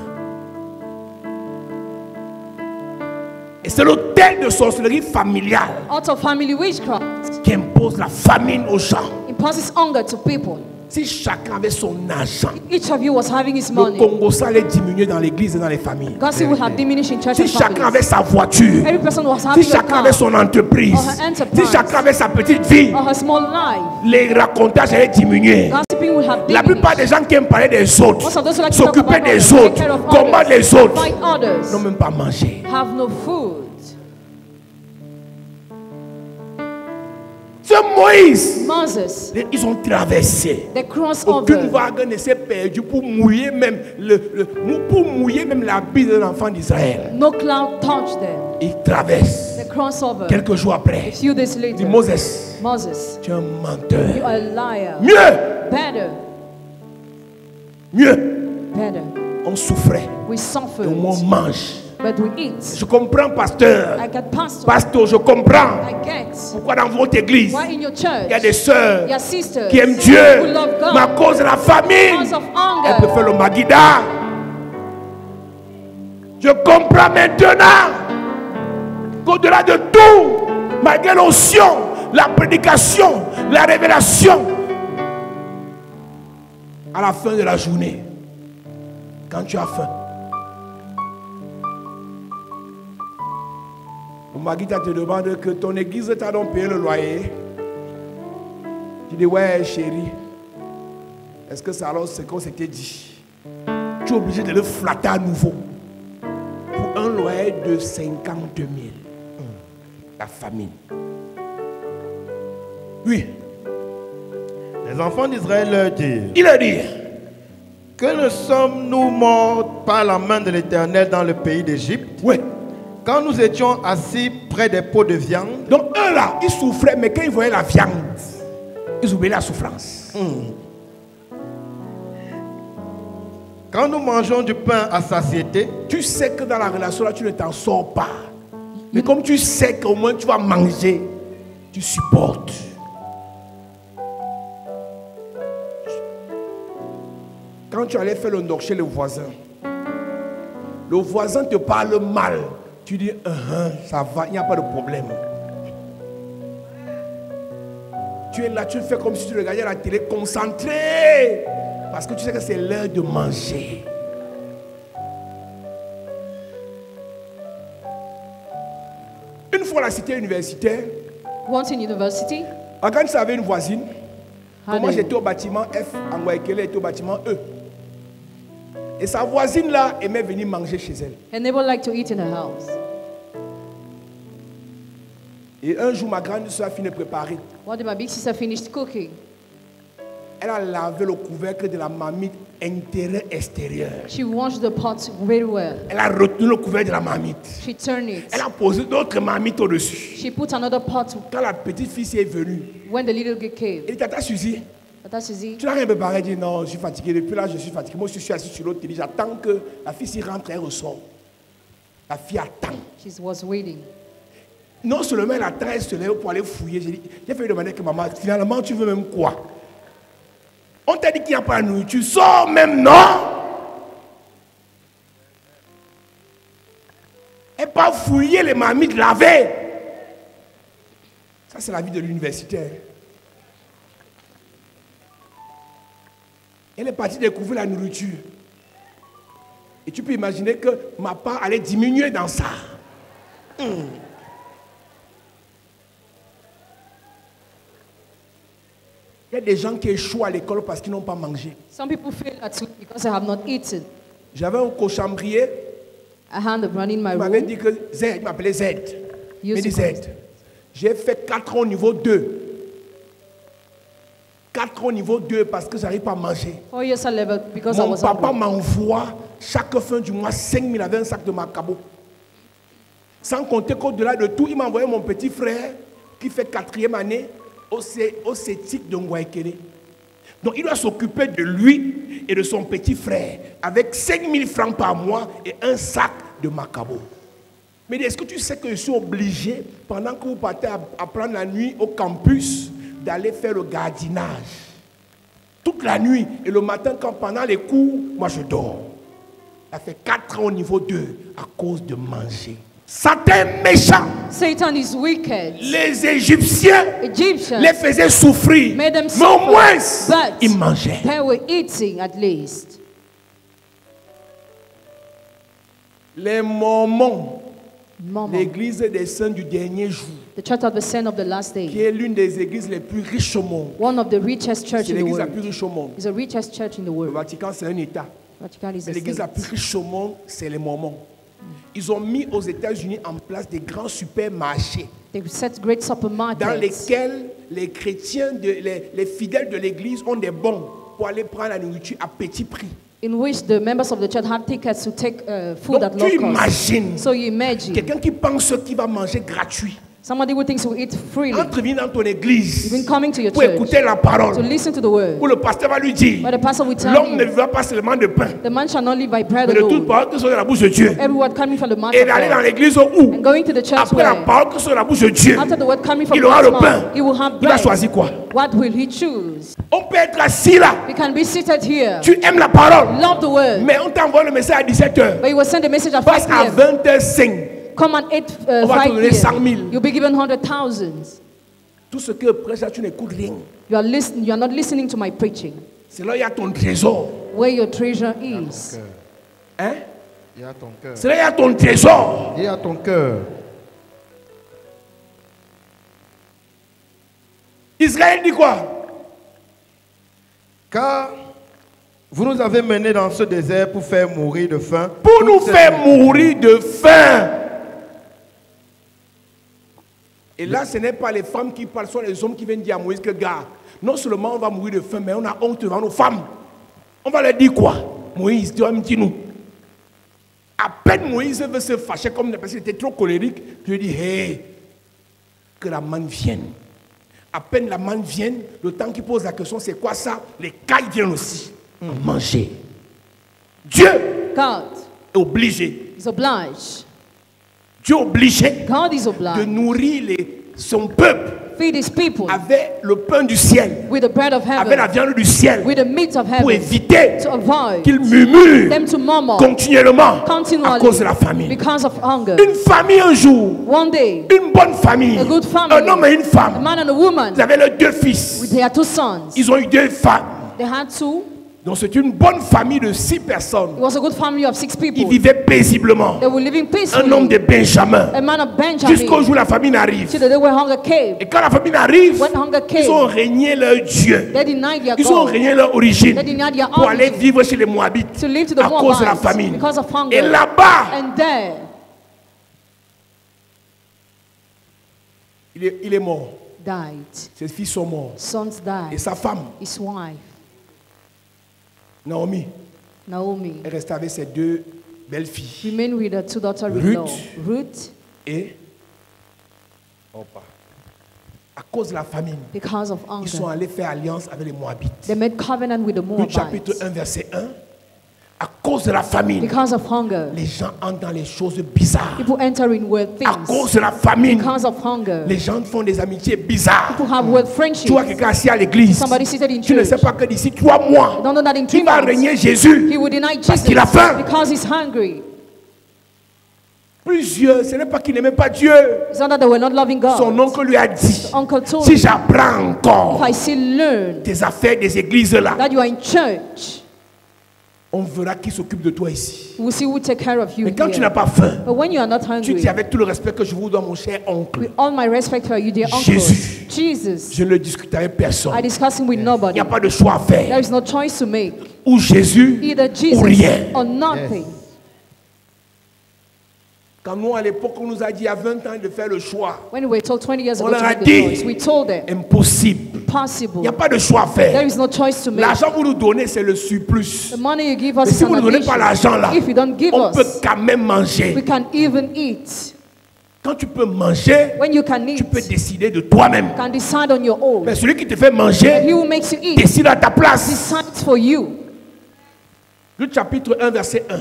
Et c'est l'autel de sorcellerie familiale Out of family witchcraft qui impose la famine aux gens. imposes hunger to people. Si chacun avait son argent, Each of you was having his le money. Congo ça allait diminuer dans l'église et dans les familles. God will have diminished in church Si and chacun families. avait sa voiture, Every person was si having a chacun car avait son entreprise, or her enterprise, si chacun avait sa petite vie, or her small life. les racontages allaient diminuer. Gossiping will have La plupart des diminished. gens qui aiment parler des autres, Most of those who like to talk s'occuper about des others, take autres, care of combattre others, les autres, fight others, n'ont même pas mangé. have no food. Ce Moïse, Moses, ils ont traversé. they crossed Aucune over. vague ne s'est perdue pour mouiller même pour mouiller même la bille d'un enfant d'Israël. No cloud touched them. Ils traversent. They crossed over. Quelques jours après, A few days il dit later, Moses, Moses, tu es un you menteur. are a liar. Mieux, Better, mieux, better. on souffrait We et suffered. au moins on mange. but we eat. Je comprends, pasteur. I get pastor. Pasteur, je comprends. I get. Pourquoi dans votre église, Why in your il y a church? des sœurs Your sisters qui aiment who Dieu, love God. mais à cause de la famine, Because of elles hunger. préfèrent le Magida. Je comprends maintenant qu'au-delà de tout, malgré l'onction, la prédication, la révélation, à la fin de la journée, quand tu as faim, le Magida te demande que ton église t'a donc payé le loyer. Tu dis, ouais chérie, est-ce que c'est alors ce qu'on s'était dit? Tu es obligé de le flatter à nouveau pour un loyer de 50 000. La famine. Oui. Les enfants d'Israël leur dirent, Il a dit, que ne sommes-nous morts par la main de l'Éternel dans le pays d'Égypte, oui. quand nous étions assis près des pots de viande? Donc eux là, ils souffraient, mais quand ils voyaient la viande, ils oubliaient la souffrance. Quand nous mangeons du pain à satiété, Tu sais que dans la relation là, tu ne t'en sors pas. Mais comme tu sais qu'au moins tu vas manger, tu supportes. Quand tu allais faire le ndoc chez le voisin te parle mal. Tu dis, ça va, il n'y a pas de problème. Tu es là, tu fais comme si tu regardais la télé concentré. Parce que tu sais que c'est l'heure de manger. Une fois à la cité universitaire, Once in university, quand tu avais une voisine, moi had j'étais au bâtiment F, Angwaikele était au bâtiment E. Et sa voisine là aimait venir manger chez elle. a neighbor liked to eat in her house. Et un jour, ma grande soeur a fini de préparer. One day my big sister finished cooking. Elle a lavé le couvercle de la marmite intérieur-extérieur. She washed the pot very well. Elle a retenu le couvercle de la marmite. She turned it. Elle a posé d'autres marmites au-dessus. She put another pot. Quand la petite fille est venue, When the little girl came, elle dit, Tata Suzy, Tata Suzy, tu n'as rien préparé. Elle dit, non, je suis fatigué. Depuis là, je suis fatigué. Moi, je suis assis sur l'autre télé. J'attends que la fille s'y rentre et elle ressort. La fille attend. she was waiting. Non seulement elle attend, elle se lève pour aller fouiller. J'ai fait demander que maman, finalement, tu veux même quoi? On t'a dit qu'il n'y a pas de nourriture. Sors même, non? Et pas fouiller les marmites lavées. Ça, c'est la vie de l'universitaire. Elle est partie découvrir la nourriture. Et tu peux imaginer que ma part allait diminuer dans ça. Il y a des gens qui échouent à l'école parce qu'ils n'ont pas mangé. Some people fail at school because they have not eaten. J'avais un cochambrier, I had a brand in my il m'avait room. dit que Z, il m'appelait Z. Il m'a Used dit to Z. J'ai fait 4 ans au niveau 2. 4 ans au niveau 2 parce que je n'arrive pas à manger. 4 years at level because I Mon was papa hungry. m'envoie chaque fin du mois 5 000 avec un sac de macabo. Sans compter qu'au-delà de tout, il m'a envoyé mon petit frère qui fait 4e année au CETIC de Ngwaikele. Donc il doit s'occuper de lui et de son petit frère avec 5 000 francs par mois et un sac de macabo. Mais est-ce que tu sais que je suis obligé, pendant que vous partez à prendre la nuit au campus, d'aller faire le gardinage toute la nuit et le matin, quand pendant les cours, moi je dors. Ça fait 4 ans au niveau 2 à cause de manger. Satan est méchant. Satan is wicked. Les Égyptiens Egyptians, les faisaient souffrir. Made them Mais au suffer, moins, but ils mangeaient. they were eating at least. Les Mormons, Mama, l'église des saints du dernier jour, the church of the saint of the last qui day, est l'une des églises les plus riches au monde. one of the richest church C'est in the l'église la world. plus riche au monde. It's the richest church in the Le world. Vatican, c'est un État. Vatican is Mais a l'église la plus state. riche au monde, c'est les Mormons. Ils ont mis aux États-Unis en place des grands supermarchés They set great dans supermarkets lesquels les chrétiens, les fidèles de l'église ont des bons pour aller prendre la nourriture à petit prix. in which the members of the church have tickets to take food at Donc low tu cost. imagines So you imagine quelqu'un qui pense qu'il va manger gratuit. Somebody who thinks will eat freely. Entre venir dans ton église Even coming to your pour church écouter la to parole. listen to the word. Où le pasteur va lui dire, But the pastor will tell l'homme ne him, vivra pas seulement de pain, the man shall not live by bread mais de toute alone. parole que soit de la bouche de Dieu. Every word coming from the mouth Et of d'aller dans God. l'église où, And going to the church après la where, parole que soit de la bouche de Dieu, after the word coming from il aura God's le pain. mouth, he will have Il va bread. choisir quoi? What will he choose? On peut être assis là, We can be seated here, tu aimes la parole, love the word, mais on t'envoie le message à 17h. but you will send a message at Passe 5 à p.m. 20h05. Come at 8, On va te 5 donner 100 000. p.m. You'll be given 100,000. Tout ce que prêche là, tu n'écoutes rien. You are not listening to my preaching. C'est là où il y a ton trésor. Where your treasure is. Hein? Il y a ton cœur. C'est là où il y a ton trésor. Il y a ton cœur. Israël dit quoi? Car vous nous avez menés dans ce désert pour faire mourir de faim. Pour nous toute cette faire nuit. mourir de faim. Et là, ce n'est pas les femmes qui parlent, ce sont les hommes qui viennent dire à Moïse que, gars, non seulement on va mourir de faim, mais on a honte devant nos femmes. On va leur dire quoi? Moïse, tu vas me dire nous. À peine Moïse veut se fâcher comme parce qu'il était trop colérique, je lui dis, hé, que la manne vienne. À peine la manne vienne, le temps qu'il pose la question, c'est quoi ça? Les cailles viennent aussi. Manger. Dieu God est obligé. is obliged. Dieu est obligé God is de obliged. nourrir son peuple Feed his people avec le pain du ciel, with the bread of avec la heaven, viande du ciel, with the meat of pour heaven, éviter to avoid qu'ils murmurent them to murmur continuellement à continually cause de la famine. because of hunger. Une famille un jour, One day, une bonne famille, a good family, un homme et une a femme, man and a woman, ils avaient leurs deux fils, they had 2 sons. ils ont eu 2 femmes. They had 2. Donc c'est une bonne famille de 6 personnes. It was a good family of 6 Ils people. vivaient paisiblement. They were living Un homme de peacefully. Benjamin. A man of Jusqu'au Benjamin. jour où la famine arrive. Till the day when hunger came. Et quand la famine arrive, When hunger ils ont came, régné leur Dieu. they denied their Ils ont God régné leur origine They denied their pour aller origin. vivre chez les Moabites to live to the à cause de la Moabites famine. because of hunger. Et là-bas, And there, il est mort. died. Ses fils sont morts. Sons Et died. sa femme, His wife, Naomi, Naomi, est restée avec ses 2 belles filles. remained with her 2 daughters-in-law, Ruth. Ruth, Et à cause de la famine, because of ils sont hunger. allés faire alliance avec les Moabites. They made covenant with the Luc chapitre Moabites. 1, verset 1. À cause de la famine, Because of hunger, les gens entrent dans les choses bizarres. people enter in weird À things. cause de la famine, Because of hunger, les gens font des amitiés bizarres. people have weird Tu friendships. vois quelqu'un assis à l'église. Somebody seated in Tu ne sais church. pas que d'ici 3 mois, Don't know that in 3 il va months, régner Jésus. he will deny Parce Jesus qu'il a faim. because he's hungry. Plusieurs, ce n'est pas qu'il n'aimait pas Dieu. It's not that they were not loving Son God. oncle lui a dit, Uncle told si him, j'apprends if encore I still learn tes affaires des églises là, that you are in church, on verra qui s'occupe de toi ici. we will see who will take care of you Mais quand tu n'as here. pas faim, But when you are not tu hungry, dis avec tout le respect que je vous dois, mon cher oncle, with all my respect for you, dear uncle, Jésus. Jesus, je ne discute avec personne. I discuss him with Il nobody. n'y a pas de choix à There faire. is no choice to make. Ou Jésus, Either ou Jesus rien. or nothing. Quand nous, à l'époque, on nous a dit il y a 20 ans de faire le choix. When we were told 20 years On ago to leur a make the dit, choice, we told them, impossible. Il possible. n'y a pas de choix à There faire. is no choice to make. L'argent que vous nous donnez, c'est le surplus. The money you give Mais us si is vous ne an donnez pas l'argent là, addition. If you don't give on peut us, quand même manger. we can even eat. Quand tu peux manger, When you can tu eat, peux décider de toi-même. you can decide on your own. Mais celui qui te fait manger, He who makes you eat décide à ta place. decides for you. Luc chapitre 1, verset 1.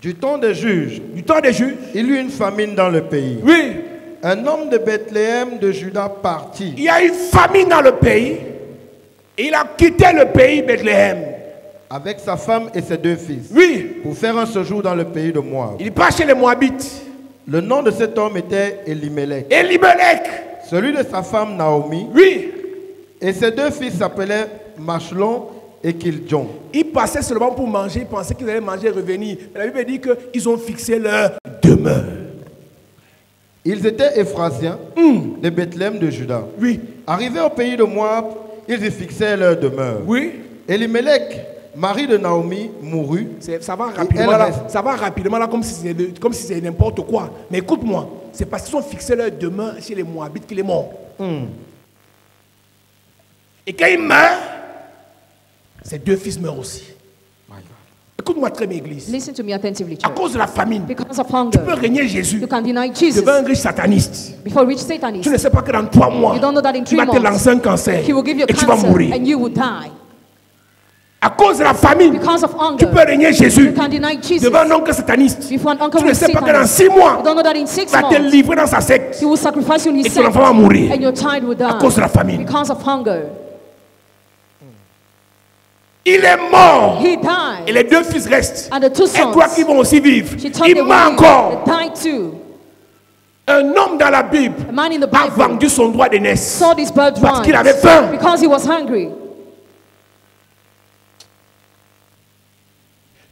Du temps des juges, Du temps des juges, il y eut une famine dans le pays. oui, Un homme de Bethléem de Juda partit il y a une famine dans le pays. Et il a quitté le pays Bethléem. avec sa femme et ses 2 fils Oui, pour faire un séjour dans le pays de Moab. il part chez les Moabites. Le nom de cet homme était Elimelech, Elimelech, celui de sa femme Naomi, oui, et ses 2 fils s'appelaient Machlon et Kiljon. ils passaient seulement pour manger, ils pensaient qu'ils allaient manger et revenir. Mais la Bible dit qu'ils ont fixé leur demeure. Ils étaient Éphrasiens de Bethléem de Juda. Oui, Arrivés au pays de Moab, ils y fixèrent leur demeure. oui. Elimelech, mari de Naomi, mourut. Ça va rapidement elle là, reste. ça va rapidement là comme si c'est n'importe quoi. Mais écoute-moi, c'est parce qu'ils ont fixé leur demeure chez les Moabites qu'il est mort. Et quand il meurt, ses 2 fils meurent aussi. Écoute-moi très bien, église. Listen to me attentively, À church. cause de la famine, Because of tu peux hunger, régner Jésus you can deny Jesus devant un riche sataniste. before rich Tu Satanist. ne sais pas que dans 3 mois, You don't know that in tu 3 vas te months, lancer un cancer He will give you et tu vas cancer mourir. and you will die. À cause de la famine, Because of tu hunger, peux régner Jésus you can deny Jesus devant un oncle sataniste. before an uncle Tu ne with sais pas que dans Satanist. 6 mois, You don't know that in 6 il va te months, livrer dans sa secte He will sacrifice you in et His ton sect enfant va mourir and your child will à die cause de la famine. because of hunger. Il est mort He et died. les 2 fils restent. And the 2 Et toi qui sons, vont aussi vivre, she told il them meurt encore. they died too. Un homme dans la Bible A man in the a Bible vendu son droit d'aînesse sold his parce qu'il birthright avait faim. because he was hungry.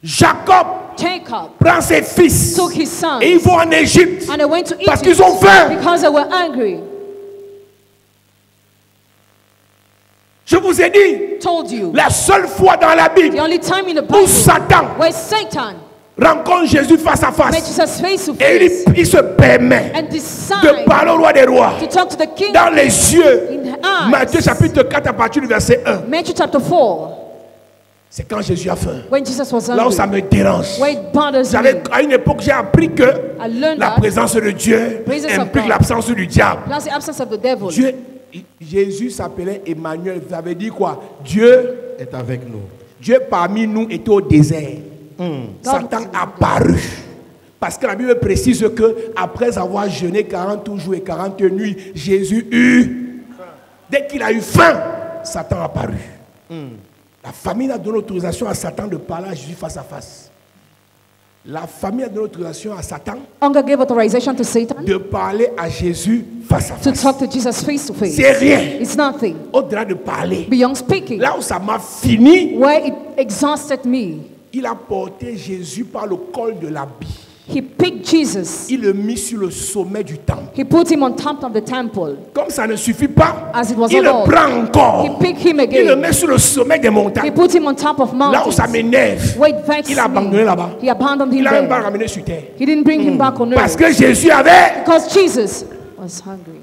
Jacob Jacob prend ses fils took his sons et ils vont en Égypte and they went to parce Egypt qu'ils ont faim. because they were angry. Je vous ai dit, Told you. la seule fois dans la The Bible only time in the où Bible Satan where Satan rencontre Jésus face à met face Jesus face to et face il se permet and de decide parler au roi des rois to talk to the king dans les yeux. in the eyes. Matthieu chapitre 4 à partir du verset 1. Matthew chapter 4, C'est quand Jésus a faim. when Jesus was Là où ça hungry. me dérange. Where it bothers Vous savez, me. à une époque, j'ai appris que I learned la that présence de Dieu Presence of implique God. l'absence du diable. That's the absence of the devil. Jésus s'appelait Emmanuel. Ça veut dire quoi? Dieu Est avec nous. Dieu parmi nous était au désert. Satan a paru. Parce que la Bible précise que après avoir jeûné 40 jours et 40 nuits, Jésus eut. Dès qu'il a eu faim, Satan a paru. La famille a donné l'autorisation à Satan de parler à Jésus face à face. La famille a donné l'autorisation à Satan Hunger gave authorization to Satan de parler à Jésus face à to face. talk to Jesus face to face. C'est rien. It's nothing. Au-delà de parler. Beyond speaking. Là où ça m'a fini, Where it exhausted me, il a porté Jésus par le col de l'habit. he picked Jesus. Il le mit sur le sommet du temple. He put him on top of the temple. Comme ça ne suffit pas, As it was il not le all, prend encore. he picked him Il le again. met sur le sommet des He montagnes. put him on top of Là où ça mountains. m'énerve, Where it vexed il a abandonné me, là-bas. he abandoned him Il a même pas there. ramené sur terre. He didn't bring him back on Parce earth que Jésus avait, because Jesus was hungry.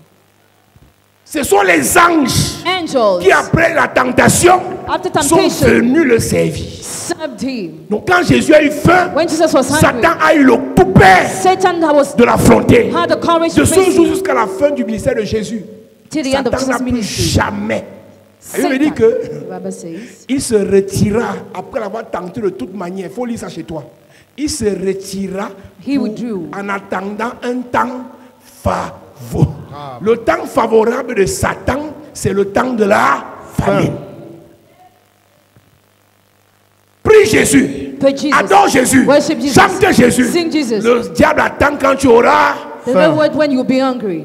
ce sont les anges Angels, qui après la tentation after sont temptation, venus le servir. served him. Donc quand Jésus a eu faim, When Jesus was hungry, Satan a eu le coupé Satan de l'affronter. had the courage De to ce face jour him jusqu'à la fin du ministère de Jésus, till the end of Satan n'a Jesus' plus ministry. jamais. Il me dit Satan, que the Bible says, il se retira après l'avoir tenté de toute manière. Il faut lire ça chez toi. Il se retira He withdrew. en attendant un temps favorable. Le temps favorable de Satan, c'est le temps de la famine. Prie Jésus. Pray Jesus. Adore Jésus. Worship Jesus. Chante Jésus. Sing Jesus. Le diable attend quand tu auras. the very word when you'll be hungry.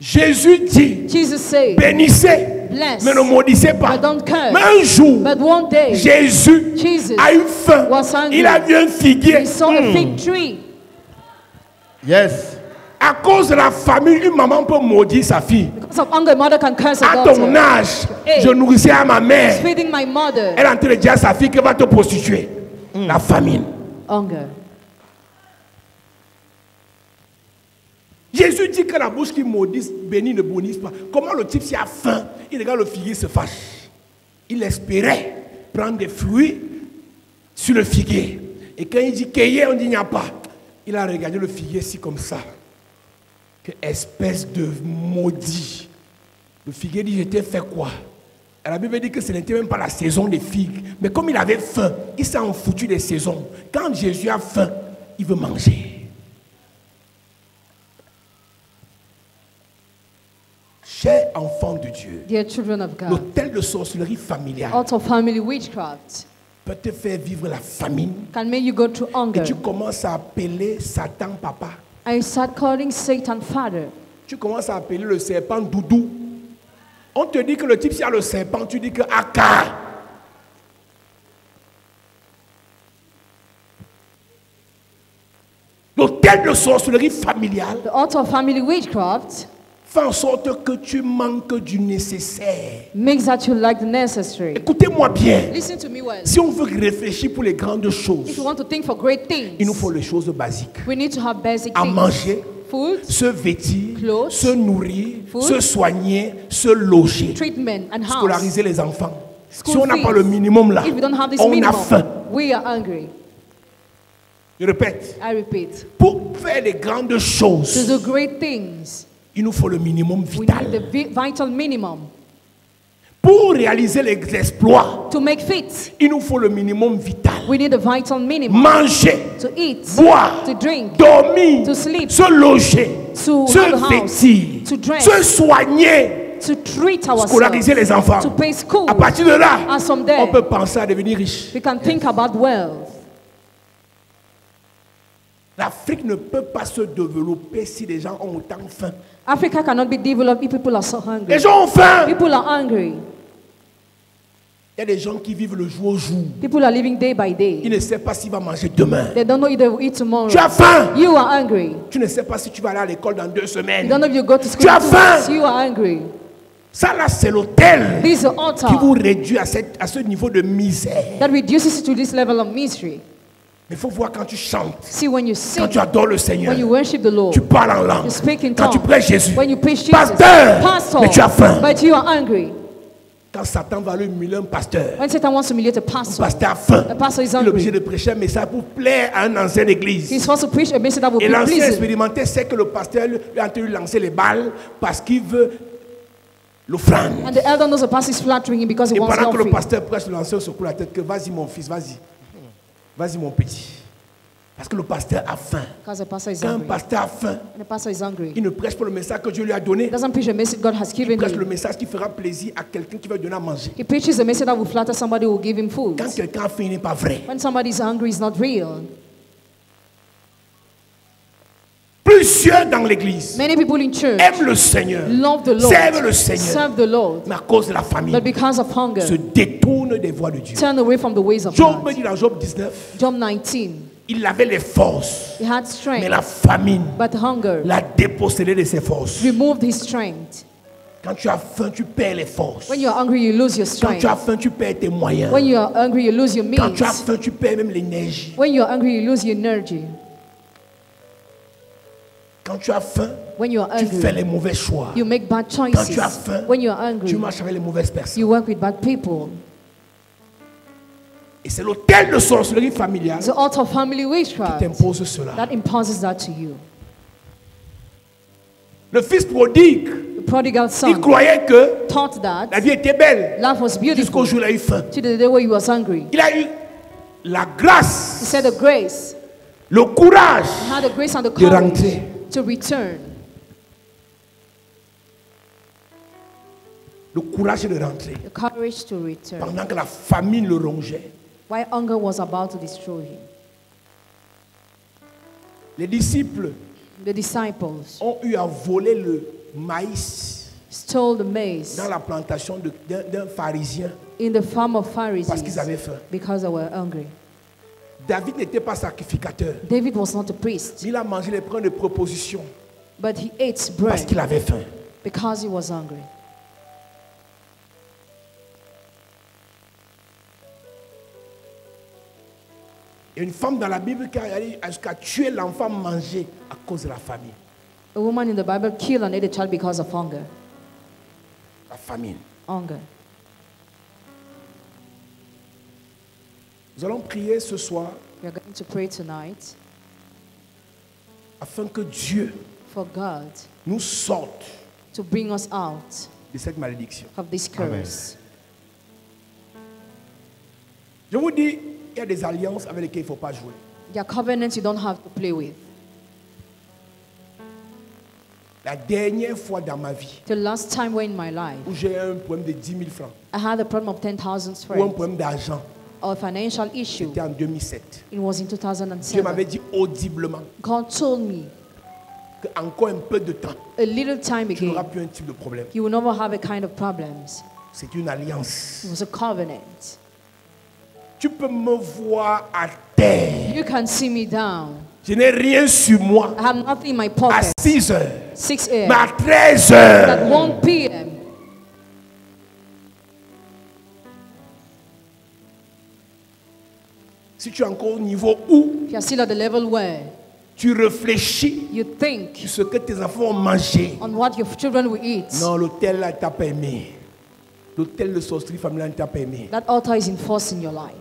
Jésus dit, Jesus said, bénissez, bless, mais ne maudissez pas. but don't curse. Mais un jour, But one day, Jésus Jesus a eu faim. was hungry. Il a vu un figuier. he saw a fig tree. Yes. À cause de la famille, une maman peut maudire sa fille. Because of hunger, mother can curse her À daughter. ton âge, Hey. je nourrissais à ma mère. Feeding my mother. Elle est en train de dire à sa fille qu'elle va te prostituer. La famine. Hunger. Jésus dit que la bouche qui maudit, bénit, ne bénisse pas. Comment le type s'il a faim, il regarde le figuier, se fâche. Il espérait prendre des fruits sur le figuier. Et quand il dit qu'il on dit il n'y a pas. Il a regardé le figuier ici comme ça. Que espèce de maudit. Le figuier dit, je t'ai fait quoi? Et la Bible dit que ce n'était même pas la saison des figues. Mais comme il avait faim, il s'est en foutu des saisons. Quand Jésus a faim, il veut manger. Chers enfants de Dieu, Dear children of God, l'hôtel de sorcellerie familiale out of family witchcraft peut te faire vivre la famine. can make you go through Et hunger. tu commences à appeler Satan papa. And you start calling Satan father. Tu commences à appeler le serpent doudou. On te dit que le type, s'il y a le serpent, tu dis que Aka. L'hôtel de sorcellerie familiale The altar of family witchcraft fait en sorte que tu manques du nécessaire. makes that you lack the necessary. Écoutez-moi bien. Listen to me well. Si on veut réfléchir pour les grandes If choses, you want to think for great things, il nous faut les choses basiques. we need to have basic À things. manger, Food, se vêtir, Clothes, se nourrir, food, se soigner, se loger, treatment, and house. scolariser les enfants. Si on n'a fees. pas le minimum là, If we don't have this on a minimum, faim. we are hungry. Je répète, I repeat. pour faire les grandes To choses, do great things, il nous faut le minimum we need the vital. vital minimum. Pour réaliser les exploits, To make fit, il nous faut le minimum vital. we need the vital minimum. Manger, To eat, boire, to drink, dormir, to sleep, se loger, to se have a house, vêtir, to dress, se soigner, to treat scolariser les ourselves, enfants. to pay school. À partir de là, And from on there, peut penser à devenir riche. we can think about wealth. L'Afrique ne peut pas se développer si les gens ont autant faim. Africa cannot be developed if people are so hungry. Les gens ont faim. People are hungry. Il y a des gens qui vivent le jour au jour. People are living day by Ils day. ne savent pas s'il va manger demain. They don't know if they will eat tomorrow. Tu as faim. You are hungry. Tu ne sais pas si tu vas aller à l'école dans 2 You semaines. don't know if you go to school Tu as in 2 faim. weeks. You are hungry. Ça là, c'est l'autel This is the qui vous altar réduit à ce niveau de misère. that reduces you to this level of misery. Mais il faut voir quand tu chantes, See, when you quand sing, tu adores le Seigneur, when you worship the Lord, tu parles en langue, you speak in quand tu tongues, prêches Jésus, when you preach Jesus, pasteur, pastor, mais tu as faim. but you are hungry. Quand Satan va lui humilier un pasteur, When Satan wants to humiliate a le pastor, pasteur a faim. the pastor is Il est obligé hungry. de prêcher un message pour plaire à une ancienne église. He's supposed to preach a message that will Et be l'ancien pleasing. expérimenté sait que le pasteur lui a entendu lancer les balles parce qu'il veut l'offrande. And the elder knows the pastor is flattering him because he Et wants pendant que le offering. pasteur prêche, le lancer secoue la tête que vas-y mon fils, vas-y. Vas-y mon petit. Parce que le pasteur a faim. Because the pastor is Quand un hungry. pasteur a faim, And the pastor is hungry. il ne prêche pas le message que Dieu lui a donné. He doesn't preach a message God has Il given prêche le him. message qui fera plaisir à quelqu'un qui va lui donner à manger. He preaches a message that will flatter somebody who will give him food. Quand quelqu'un a faim, il n'est pas vrai. When somebody is hungry, it's not real. Plusieurs dans l'église Many people in church aiment le Seigneur, love the Lord, servent le Seigneur, serve the Lord, mais à cause de la famille, but because of se hunger, détournent des voies de Dieu. turn away from the ways of Job me God. dit dans Job 19, Job 19, il avait les forces, he had mais strength, la famine but hunger l'a dépossédé de ses forces. removed his strength. Quand tu as faim, tu perds les forces. When you are hungry, you lose your Quand strength. tu as faim, tu perds tes moyens. When you are hungry, you lose your Quand tu as means. faim, tu perds même l'énergie. When you are hungry, you lose your energy. Quand tu as faim, When you are tu fais hungry, les mauvais choix. you make bad Quand choices. tu as faim, When you are tu hungry, marches avec les mauvaises personnes. you work with bad people. Et c'est l'autel de sorcellerie familiale It's the altar of family qui witchcraft t'impose cela. that imposes that to you. Le fils prodigue, The prodigal il son croyait que thought that la vie était belle life was jusqu'au beautiful jour où il a eu faim. to the day where he was hungry. Il a eu la He grâce, said the grace, le courage he had the grace and the de courage rentrer. to return. Le courage de rentrer. The courage to return. Pendant que la famine le rongeait. While hunger was about to destroy him. Les disciples The disciples ont eu à voler le maïs stole the maize dans la plantation d'un pharisien in the farm of parce qu'ils Pharisees avaient faim. because they were hungry. David n'était pas sacrificateur. David was not a priest, Il a mangé les pains de proposition but he ate parce bread qu'il avait faim. because he was hungry. Il y a une femme dans la Bible qui a allé jusqu'à tuer l'enfant mangé à cause de la famine. A woman in the Bible killed and ate a child because of hunger. La famine. Hunger. Nous allons prier ce soir We are going to pray tonight afin que Dieu for God nous sorte to bring us out de cette malédiction. of this curse. Je vous dis, il y a des alliances avec lesquelles il ne faut pas jouer. There are covenants you don't have to play with. La dernière fois dans ma vie The last time in my life, où j'ai eu un problème de 10 000 francs I had a problem of 10,000 ou un francs problème d'argent, or a financial issue. c'était en 2007. It was in Dieu m'avait 2007. dit audiblement God told me qu'encore un peu de temps, a little time tu n'auras again, plus un type de problème. you will never have a kind of problems. C'est une alliance. It was a covenant. Tu peux me voir à terre. You can see me down. Je n'ai rien sur moi. I have nothing in my À pocket. 6 heures. 6 Mais a.m. à 13 At heures. 1 p.m. Si tu es encore au niveau où If you are still at the level where tu réfléchis you think sur ce que tes enfants ont mangé. on what your children will eat, Non, l'hôtel là, t'as pas aimé. L'hôtel de sorcellerie familiale ne t'a pas aimé. That altar is enforced in your life.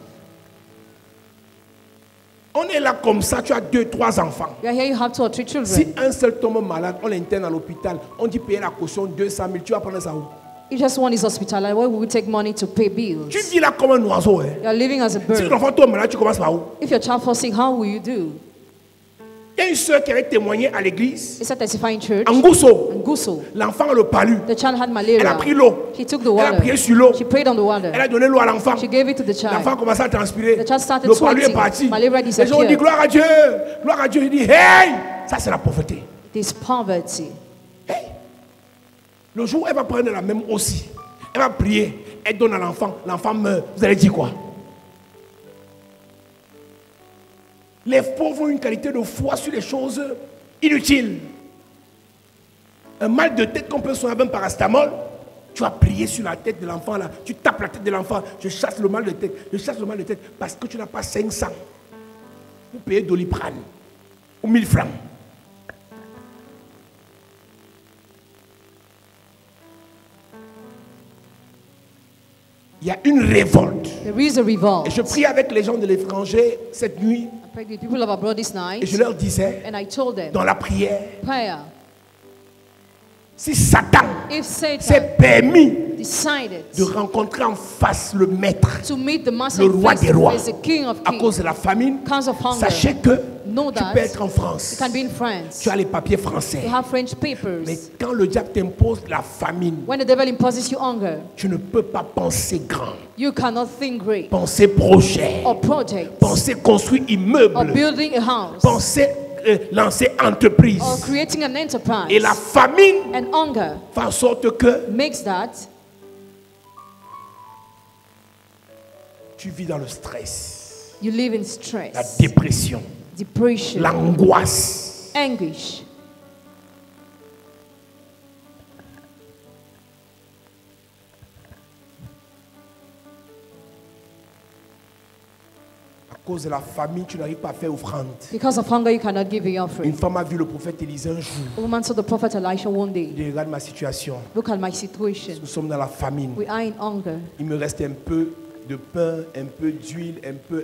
On est là comme ça, tu as 2, 3 enfants. You are here, you have 2 or 3 children. Si un seul tombe malade, on l'interne à l'hôpital, on dit payer la caution 200 000, tu vas prendre ça où? If just one is hospitalized, why would we take money to pay bills? Tu vis là comme un oiseau. Hein? You are living as a Si bird. l'enfant tombe malade, tu commences par où? If your child falls sick, how will you do? Il y a une soeur qui avait témoigné à l'église. It's a testifying church. En Gousso, And Guso, l'enfant a le palu. the child had Elle a malaria. pris l'eau. She took the Elle a water. prié sur l'eau. She prayed on the water. Elle a donné l'eau à l'enfant. She gave it to the L'enfant a child. commencé à transpirer. The child started Le palu est sweating. parti. Malaria Les gens ont dit disappeared. gloire à Dieu. Gloire à Dieu. Il dit hey, ça c'est la pauvreté. This poverty. Hey. Le jour où elle va prendre la même aussi, elle va prier, elle donne à l'enfant, l'enfant meurt. Vous allez dire quoi? Les pauvres ont une qualité de foi sur les choses inutiles. Un mal de tête qu'on peut soigner avec un paracétamol, tu vas prier sur la tête de l'enfant là, tu tapes la tête de l'enfant, je chasse le mal de tête, je chasse le mal de tête parce que tu n'as pas 500 pour payer Doliprane ou 1000 francs. Il y a une révolte. There is a revolt. Et je prie avec les gens de l'étranger cette nuit I prayed with people of abroad this et night, je leur disais, and I told them, dans la prière, prayer, si Satan if s'est Satan permis decided de rencontrer en face le maître to meet the master le roi face des to rois face, the king of à cause kings, de la famine, cause of hunger, sachez que know tu that peux être en you France, can be in France, tu as les papiers français, you have French papers. mais quand le diable t'impose la famine, When the devil imposes you hunger, tu ne peux pas penser grand, you cannot think great, penser projet, or project, penser construire or immeuble, building a house, penser lancer entreprise. or creating an enterprise. Et la famine And hunger fait en sorte que makes that tu vis dans le stress, you live in la stress, dépression, depression, l'angoisse. anguish. À cause de la famine, tu n'arrives pas à faire offrande. Because of hunger, you cannot give a Une offering. femme a vu le prophète Élisée un jour. A woman saw the prophet Elisha one day. Il dit, regarde ma situation. Look at my situation. Nous sommes dans la famine. We are in hunger. Il me reste un peu de pain, un peu d'huile, un peu.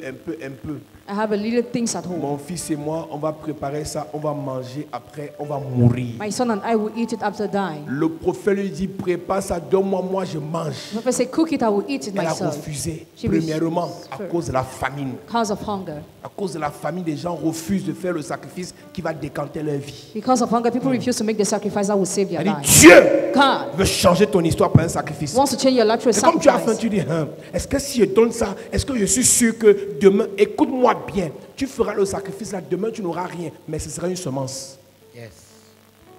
I have a little things at home. Mon fils et moi, on va préparer ça, on va manger, après on va mourir. My son and I will eat it after dying. Le prophète lui dit, prépare ça, donne-moi, moi je mange. The prophet said, cook it, I will eat it Elle a myself. refusé, She premièrement, à refused. cause de la famine. Because of hunger. À cause de la famine, les gens refusent de faire le sacrifice qui va décanter leur vie. Because of hunger, people refuse to make the sacrifice that will save their Elle dit, life. Dieu God veut changer ton histoire par un sacrifice. wants to change your life through a Et comme tu as faim, sacrifice. tu dis, est-ce que si je donne ça, est-ce que je suis sûr que demain, écoute-moi bien, tu feras le sacrifice là, demain tu n'auras rien, mais ce sera une semence.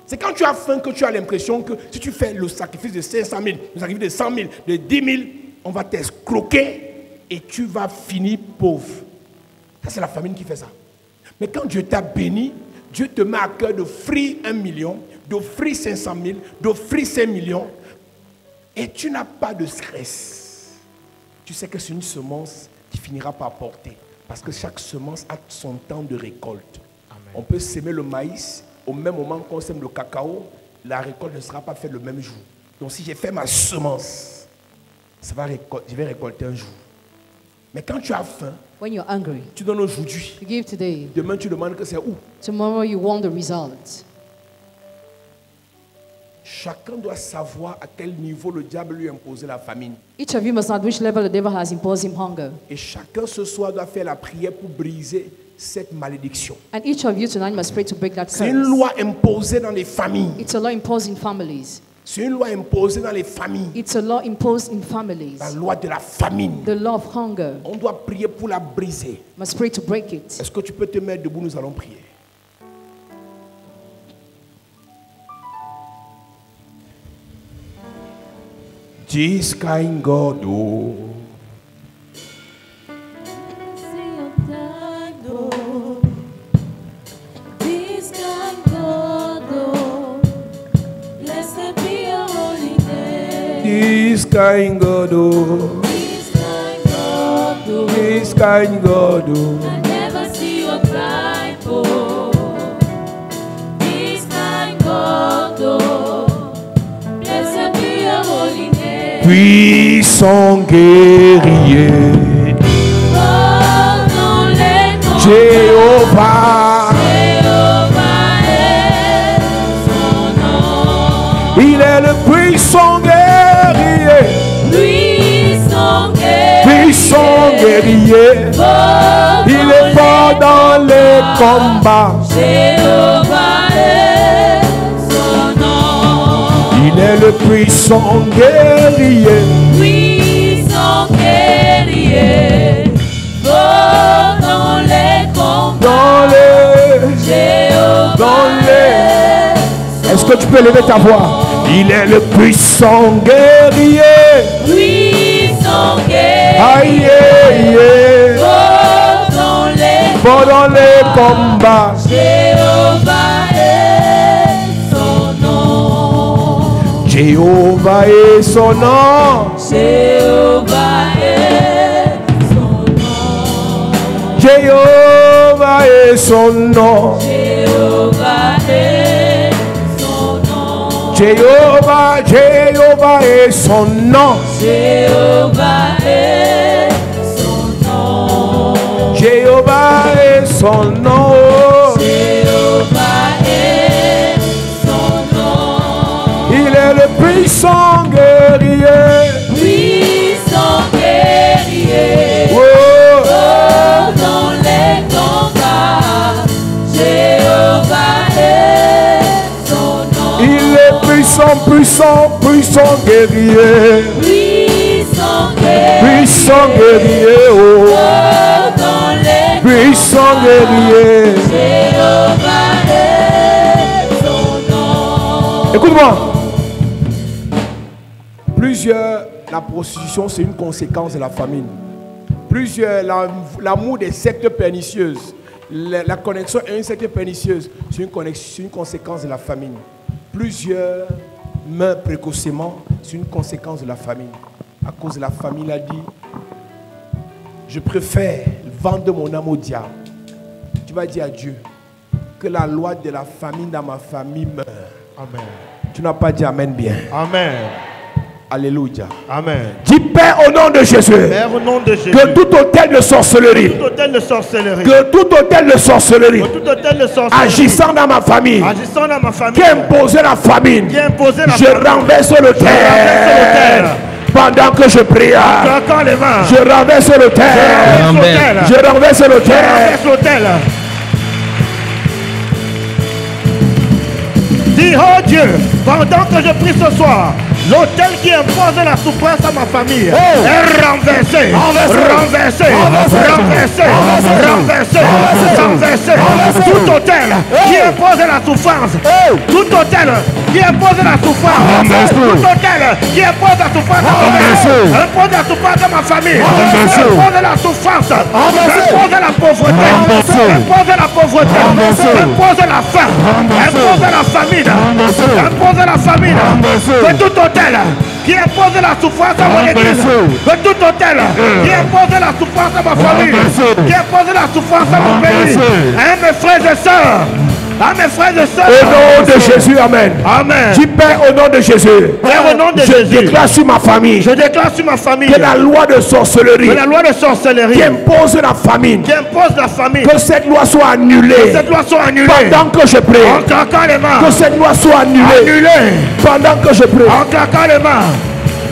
C'est quand tu as faim que tu as l'impression que si tu fais le sacrifice de 500 000, le sacrifice de 100 000, de 10 000, on va t'escroquer et tu vas finir pauvre. Ça, c'est la famine qui fait ça. Mais quand Dieu t'a béni, Dieu te met à cœur d'offrir 1 million, d'offrir 500 000, d'offrir 5 millions, et tu n'as pas de stress. Tu sais que c'est une semence qui finira par porter. Parce que chaque semence a son temps de récolte. On peut s'aimer le maïs, au même moment qu'on sème le cacao, la récolte ne sera pas faite le même jour. Donc si j'ai fait ma semence, je vais récolter un jour. Mais quand tu as faim, When you're hungry, tu donnes aujourd'hui. you give today. Demain, tu demandes que c'est où. Tomorrow, you want the result. Chacun doit savoir à quel niveau le diable lui a imposé la famine. Each of you must know at which level the devil has imposed him hunger. Et chacun ce soir doit faire la prière pour briser cette malédiction. And each of you tonight must pray to break that C'est une curse. loi imposée dans les familles. It's a law imposed in families. C'est une loi imposée dans les familles. It's a law imposed in families. La loi de la famine. The law of hunger. On doit prier pour la briser. Must pray to break it. Est-ce que tu peux te mettre debout? Nous allons prier. This kind God, oh. This kind God, oh, blessed be your holy name. This kind God, oh. This kind God, oh, This kind God, oh. I never see you cry for. This kind God, oh, blessed be your holy name. puissant guerrier. Fort dans les combats. Jéhovah, Jéhovah est son nom. il est le puissant guerrier. Puissant Puissant guerrier. Il est fort dans les combats. Jéhovah est son nom. Il est le puissant guerrier. Puissant guerrier. Fort dans les combats. Dans les... Jéhovah est Est-ce que tu peux lever ta voix? Il est le puissant guerrier. puissant guerrier. Aïe, aïe, aïe. Fort dans les Dans les combats. Jéhovah est son nom. Jéhovah est son nom. Jéhovah est son nom. Jéhovah est son nom. Jéhovah est son nom. Jéhovah, Jéhovah est son nom. Jéhovah est son nom. Jéhovah est son nom. Jéhovah est son nom. Il est le puissant guerrier. Puissant guerrier. Oh. Oh, dans les combats. Jéhovah est son nom. Il est puissant, puissant, puissant guerrier. Puissant guerrier. Puissant guerrier. Oh. Oh, dans les Puissant guerrier. Jéhovah est son nom. Écoute-moi. La prostitution, c'est une conséquence de la famine. L'amour des sectes pernicieuses, la connexion à une secte pernicieuse, c'est une conséquence de la famine. Plusieurs meurent précocement, c'est une conséquence de la famine. À cause de la famine, il a dit, je préfère vendre mon âme au diable. Tu vas dire à Dieu que la loi de la famine dans ma famille meurt. Amen. Tu n'as pas dit Amen bien. Amen. Alléluia. Amen. Dis Père au nom de Jésus. Père, au nom de Jésus. Que tout hôtel de sorcellerie. Tout hôtel de sorcellerie. Que tout hôtel de sorcellerie. Que tout hôtel de sorcellerie. Agissant dans ma famille. Agissant dans ma famille. Qui imposait la famine. Qui imposait la Je famine. renverse le terre. Pendant que je prie. Claquant les mains. Je renverse le terre. Je renverse le terre. l'autel. Dis, oh Dieu, pendant que je prie ce soir, l'autel qui impose la souffrance à ma famille est renversé, renversé, renversé, renversé, renversé. Tout autel qui impose la souffrance, tout autel qui impose la souffrance, tout autel qui impose la souffrance à ma famille, impose la souffrance à ma famille, impose la souffrance, impose la pauvreté, impose la pauvreté, impose la faim, impose la famine, impose la famine, que tout autel qui impose la souffrance à mon église, que tout hôtel qui impose la souffrance à ma famille, qui impose la souffrance à mon pays, à mes frères et sœurs, à mes frères et sœurs. Au nom de Jésus, Amen. Amen. Dis Père au nom de Jésus. Père, au nom de je Jésus. déclare sur ma famille. Je déclare sur ma famille Que la loi de sorcellerie. que la loi de sorcellerie Qui impose la famine. qui impose la famille. Que cette loi soit annulée. Que cette loi soit annulée. Pendant que je prie. En claquant les mains. Que cette loi soit annulée. Annulée. Pendant que je prie. En claquant les mains.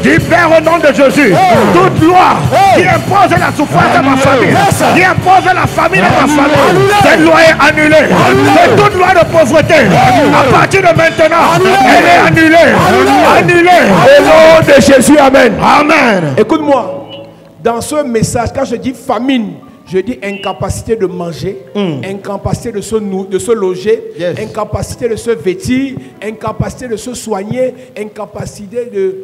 Dis Père au nom de Jésus, toute loi qui impose la souffrance à ma famille, qui impose la famine à ma famille, cette loi est annulée. C'est toute loi de pauvreté. À partir de maintenant, elle est annulée. Annulée. Au nom de Jésus, Amen. Amen. Écoute-moi. Dans ce message, quand je dis famine, je dis incapacité de manger, incapacité de se loger, incapacité de se vêtir, incapacité de se soigner, incapacité de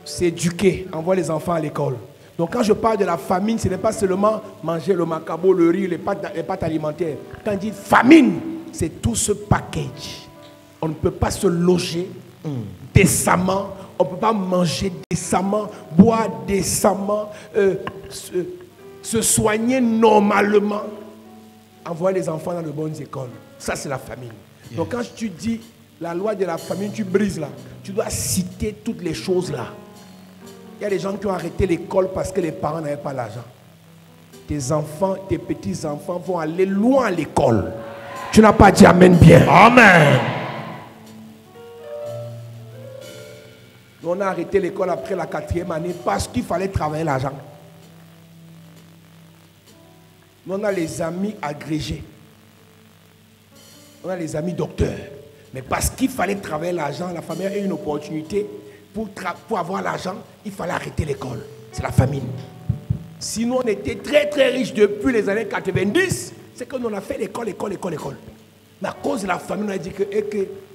s'éduquer, envoyer les enfants à l'école. Donc quand je parle de la famine, ce n'est pas seulement manger le macabo, le riz, les pâtes alimentaires. Quand je dis famine, c'est tout ce package. On ne peut pas se loger décemment, on ne peut pas manger décemment, boire décemment, se soigner normalement, envoyer les enfants dans de bonnes écoles. Ça, c'est la famine. Donc quand tu dis la loi de la famine, tu brises là, tu dois citer toutes les choses là. Il y a des gens qui ont arrêté l'école parce que les parents n'avaient pas l'argent. Tes enfants, tes petits-enfants vont aller loin à l'école. Tu n'as pas dit amen bien. Amen. On a arrêté l'école après la 4e année parce qu'il fallait travailler l'argent. On a les amis agrégés. On a les amis docteurs. Mais parce qu'il fallait travailler l'argent, la famille a eu une opportunité pour avoir l'argent, il fallait arrêter l'école. C'est la famine. Sinon, on était très très riches depuis les années 90. C'est que nous on a fait l'école. Mais à cause de la famine, on a dit que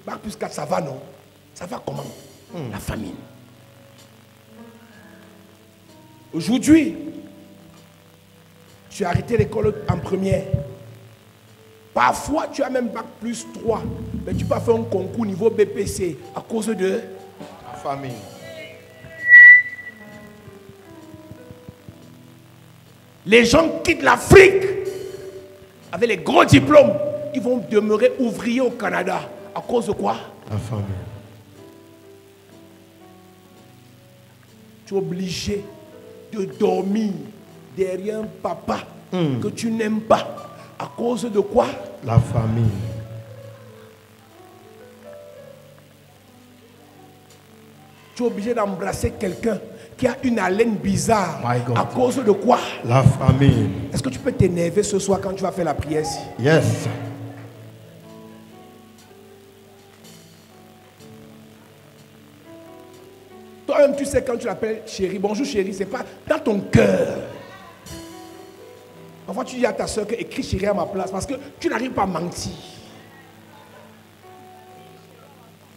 Bac plus 4, ça va, non? Ça va comment? La famine. Aujourd'hui, tu as arrêté l'école en première. Parfois, tu as même Bac plus 3. Mais tu peux faire un concours niveau BPC à cause de La famille. Les gens quittent l'Afrique avec les gros diplômes. Ils vont demeurer ouvriers au Canada. À cause de quoi? La famille. Tu es obligé de dormir derrière un papa que tu n'aimes pas. À cause de quoi? La famille. Tu es obligé d'embrasser quelqu'un qui a une haleine bizarre. My God. À cause de quoi? La famille. Est-ce que tu peux t'énerver ce soir quand tu vas faire la prière ici? Yes. Toi-même, tu sais quand tu l'appelles chérie, bonjour chérie, c'est pas dans ton cœur. Parfois, tu dis à ta soeur que écris chérie à ma place parce que tu n'arrives pas à mentir.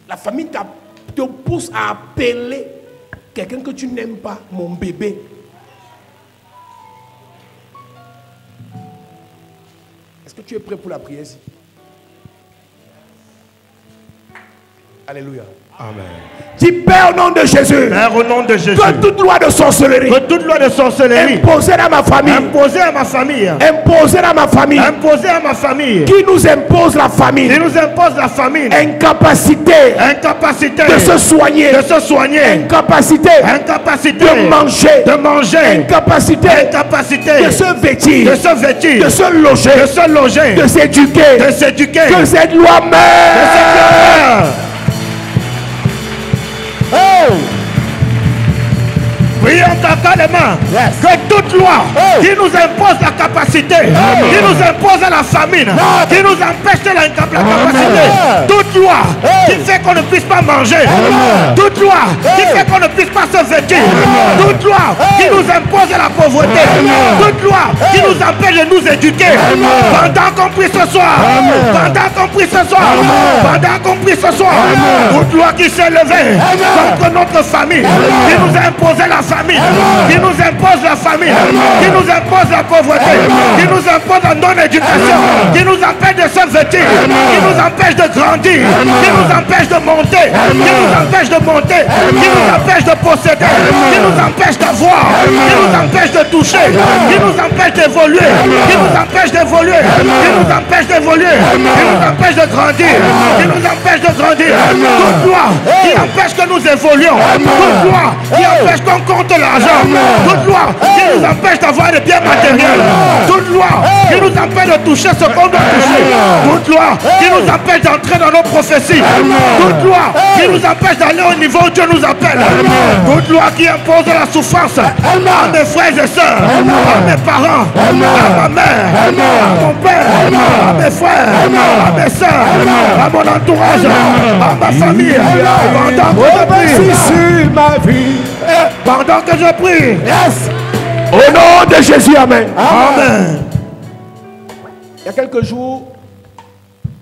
La famille te pousse à appeler quelqu'un que tu n'aimes pas, mon bébé. Est-ce que tu es prêt pour la prière ici? Alléluia. Amen. Dis Père au nom de Jésus. Père, au nom de Jésus. Que toute loi de sorcellerie. Que toute loi de sorcellerie. Imposée à ma famille. Imposée à ma famille. Imposée à ma famille. Imposée à ma famille. Qui nous impose la famine. Qui nous impose la famine. Incapacité. Incapacité. De se soigner. De se soigner. Incapacité. Incapacité. De manger. De manger. Incapacité. Incapacité. De se vêtir. De se vêtir. De se loger. De se loger. De s'éduquer. De s'éduquer. Que cette loi meure. Que cette loi meure. Oh! Prions calmement. Yes. Que toute loi Oh. qui nous impose la capacité, qui nous impose la famine, qui nous empêche de la capacité, toute loi qui fait qu'on ne puisse pas manger, toute loi qui fait qu'on ne puisse pas se vêtir, toute loi qui nous impose la pauvreté, toute loi qui nous empêche de nous éduquer, pendant qu'on prie ce soir, pendant qu'on prie ce soir, pendant qu'on prie ce soir, toute loi qui s'est levée contre notre famille, qui nous a imposé la famine, qui nous impose la famine, qui nous impose la pauvreté, qui nous impose la non-éducation, qui nous empêche de se vêtir, qui nous empêche de grandir, qui nous empêche de monter, qui nous empêche de monter, qui nous empêche de posséder, qui nous empêche d'avoir, qui nous empêche de toucher, qui nous empêche d'évoluer, qui nous empêche d'évoluer, qui nous empêche d'évoluer, qui nous empêche de grandir, qui nous empêche de grandir. Toute loi qui empêche que nous évoluions, toute loi qui empêche qu'on compte l'argent, toute loi qui nous empêche d'avoir des biens matériels, toute loi qui nous empêche de toucher ce qu'on doit toucher, toute loi qui nous empêche d'entrer dans nos prophéties, toute loi qui nous empêche d'aller au niveau où Dieu nous appelle, toute loi qui impose la souffrance à mes frères et sœurs, à mes parents, à ma mère, à mon père, à mes frères, à mes sœurs, à mon entourage, à ma famille, pendant que je prie, sur ma vie. pendant que je prie. Yes. Au nom de Jésus, amen. Amen. Il y a quelques jours,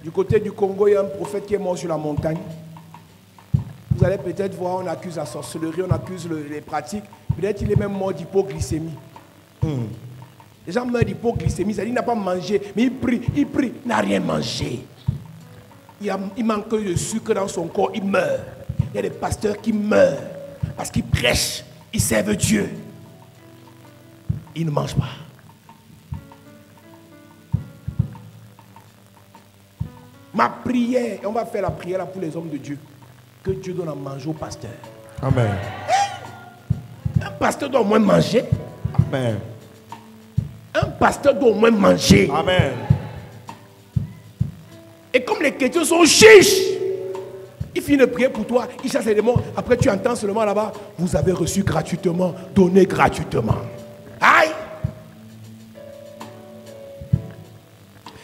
du côté du Congo, il y a un prophète qui est mort sur la montagne. Vous allez peut-être voir, on accuse la sorcellerie, on accuse les pratiques. Peut-être qu'il est même mort d'hypoglycémie. Les gens meurent d'hypoglycémie, c'est-à-dire qu'il n'a pas mangé, mais il prie, il n'a rien mangé. Il manque de sucre dans son corps, il meurt. Il y a des pasteurs qui meurent parce qu'ils prêchent, ils servent Dieu. Ils ne mangent pas. Ma prière, et on va faire la prière là pour les hommes de Dieu, que Dieu donne à manger au pasteur. Amen. pasteur doit au moins manger. Amen. Un pasteur doit au moins manger. Amen. Et comme les chrétiens sont chiches, il finit de prier pour toi, il chasse les démons. Après, tu entends seulement là-bas, vous avez reçu gratuitement, donné gratuitement. Aïe!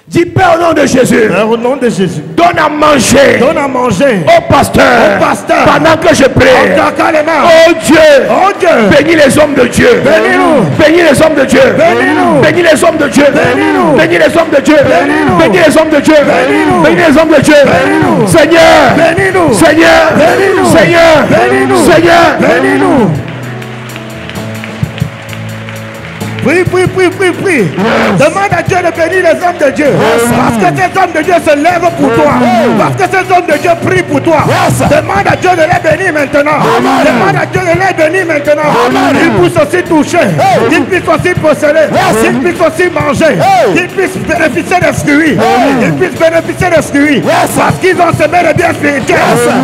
Dis Père au nom de Jésus. Père, au nom de Jésus. Donne à manger. Donne à manger. Au pasteur. Au pasteur. Pendant que je prie. Oh Dieu. Oh Dieu. Bénis les hommes de Dieu. Bénis-nous. Bénis les hommes de Dieu. Bénis-nous. Bénis les hommes de Dieu. Bénis-nous. Bénis les hommes de Dieu. Bénis-nous. Bénis les hommes de Dieu. Bénis-nous. Bénis les hommes de Dieu. Bénis-nous. Seigneur. Bénis-nous. Seigneur. Bénis-nous. Seigneur. Bénis-nous. Seigneur. Bénis-nous. Prie, prie, prie, prie, prie. Demande à Dieu de bénir les hommes de Dieu. Parce que ces hommes de Dieu se lèvent pour toi. Parce que ces hommes de Dieu prient pour toi. Demande à Dieu de les bénir maintenant. Demande à Dieu de les bénir maintenant. Qu'ils puissent aussi toucher. Qu'ils puissent aussi posséder. Qu'ils puissent aussi manger. Qu'ils puissent bénéficier des fruits. Qu'ils puissent bénéficier des fruits. Parce qu'ils ont semé des biens spirituels.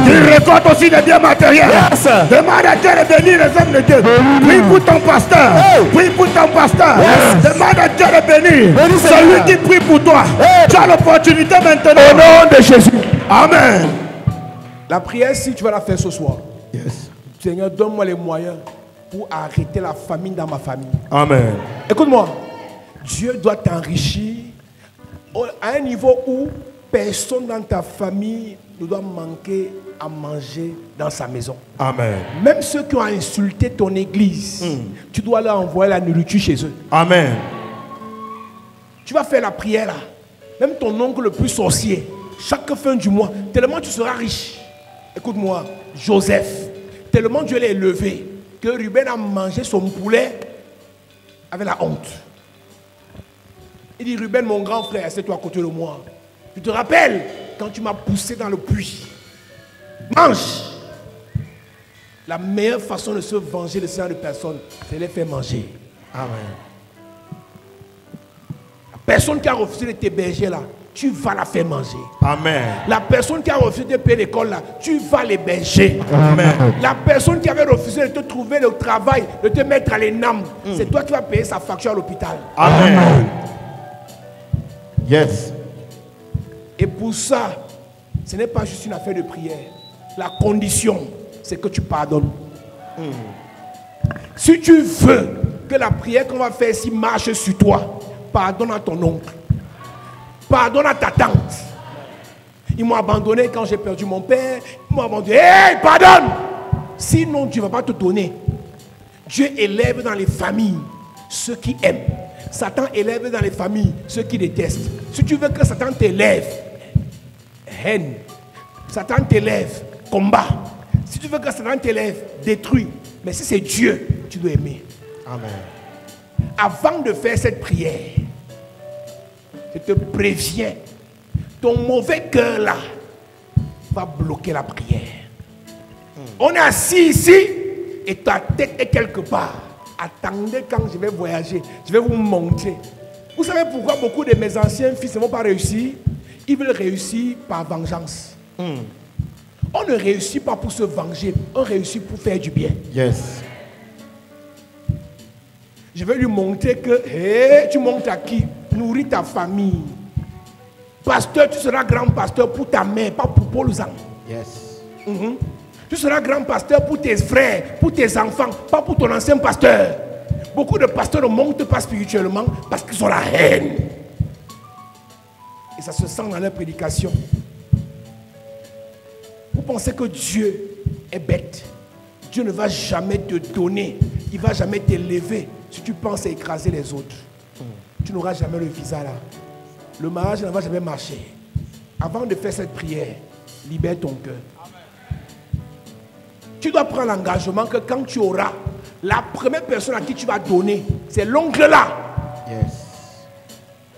Qu'ils récoltent aussi des biens matériels. Demande à Dieu de bénir les hommes de Dieu. Prie pour ton pasteur. Prie pour ton pasteur. Demande à Dieu de bénir celui qui prie pour toi. Tu as l'opportunité maintenant. Au nom de Jésus. Amen. La prière, si tu vas la faire ce soir, Yes. Seigneur, donne-moi les moyens pour arrêter la famine dans ma famille. Amen. Écoute-moi, Dieu doit t'enrichir à un niveau où personne dans ta famille ne doit manquer à manger dans sa maison. Amen. Même ceux qui ont insulté ton église, tu dois leur envoyer la nourriture chez eux. Amen. Tu vas faire la prière là. Même ton oncle le plus sorcier, chaque fin du mois, tellement tu seras riche. Écoute-moi, Joseph, tellement Dieu l'a élevé que Ruben a mangé son poulet avec la honte. Il dit, Ruben, mon grand frère, assieds-toi à côté de moi. Tu te rappelles quand tu m'as poussé dans le puits. Mange. La meilleure façon de se venger de ce genre de personnes, c'est de les faire manger. Amen. La personne qui a refusé de t'héberger là, tu vas la faire manger. Amen. La personne qui a refusé de payer l'école là, tu vas l'héberger. Amen. La personne qui avait refusé de te trouver le travail, de te mettre à l'ENAM, c'est toi qui vas payer sa facture à l'hôpital. Amen. Yes. Et pour ça, ce n'est pas juste une affaire de prière. La condition, c'est que tu pardonnes. Si tu veux que la prière qu'on va faire ici marche sur toi, pardonne à ton oncle. Pardonne à ta tante. Ils m'ont abandonné quand j'ai perdu mon père. Ils m'ont abandonné. Hey, pardonne! Sinon, Dieu ne va pas te donner. Dieu élève dans les familles ceux qui aiment. Satan élève dans les familles ceux qui détestent. Si tu veux que Satan t'élève, haine. Satan t'élève, combat. Si tu veux que Satan t'élève, détruit. Mais si c'est Dieu, tu dois aimer. Amen. Avant de faire cette prière, je te préviens, ton mauvais cœur là va bloquer la prière. On est assis ici et ta tête est quelque part. Attendez quand je vais voyager, je vais vous montrer. Vous savez pourquoi beaucoup de mes anciens fils ne vont pas réussir? Ils veulent réussir par vengeance. On ne réussit pas pour se venger, on réussit pour faire du bien. Yes. Je vais lui montrer que hey, tu montes à qui? Nourris ta famille. Pasteur, tu seras grand pasteur pour ta mère, pas pour Paul Zang. Yes. Tu seras grand pasteur pour tes frères, pour tes enfants, pas pour ton ancien pasteur. Beaucoup de pasteurs ne montent pas spirituellement parce qu'ils ont la haine. Et ça se sent dans leur prédication. Vous pensez que Dieu est bête? Dieu ne va jamais te donner, il ne va jamais t'élever si tu penses à écraser les autres. Tu n'auras jamais le visa là. Le mariage ne va jamais marcher. Avant de faire cette prière, libère ton cœur. Tu dois prendre l'engagement que quand tu auras, la première personne à qui tu vas donner, c'est l'oncle là. Yes.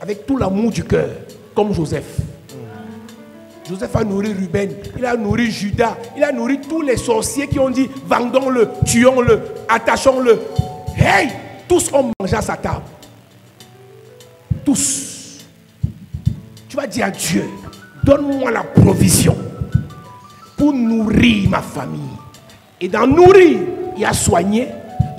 Avec tout l'amour du cœur, comme Joseph. Joseph a nourri Ruben, il a nourri Judas, il a nourri tous les sorciers qui ont dit vendons-le, tuons-le, attachons-le. Hey, tous ont mangé à sa table. Tous. Tu vas dire à Dieu, donne-moi la provision pour nourrir ma famille. Et dans nourrir, il y a soigner.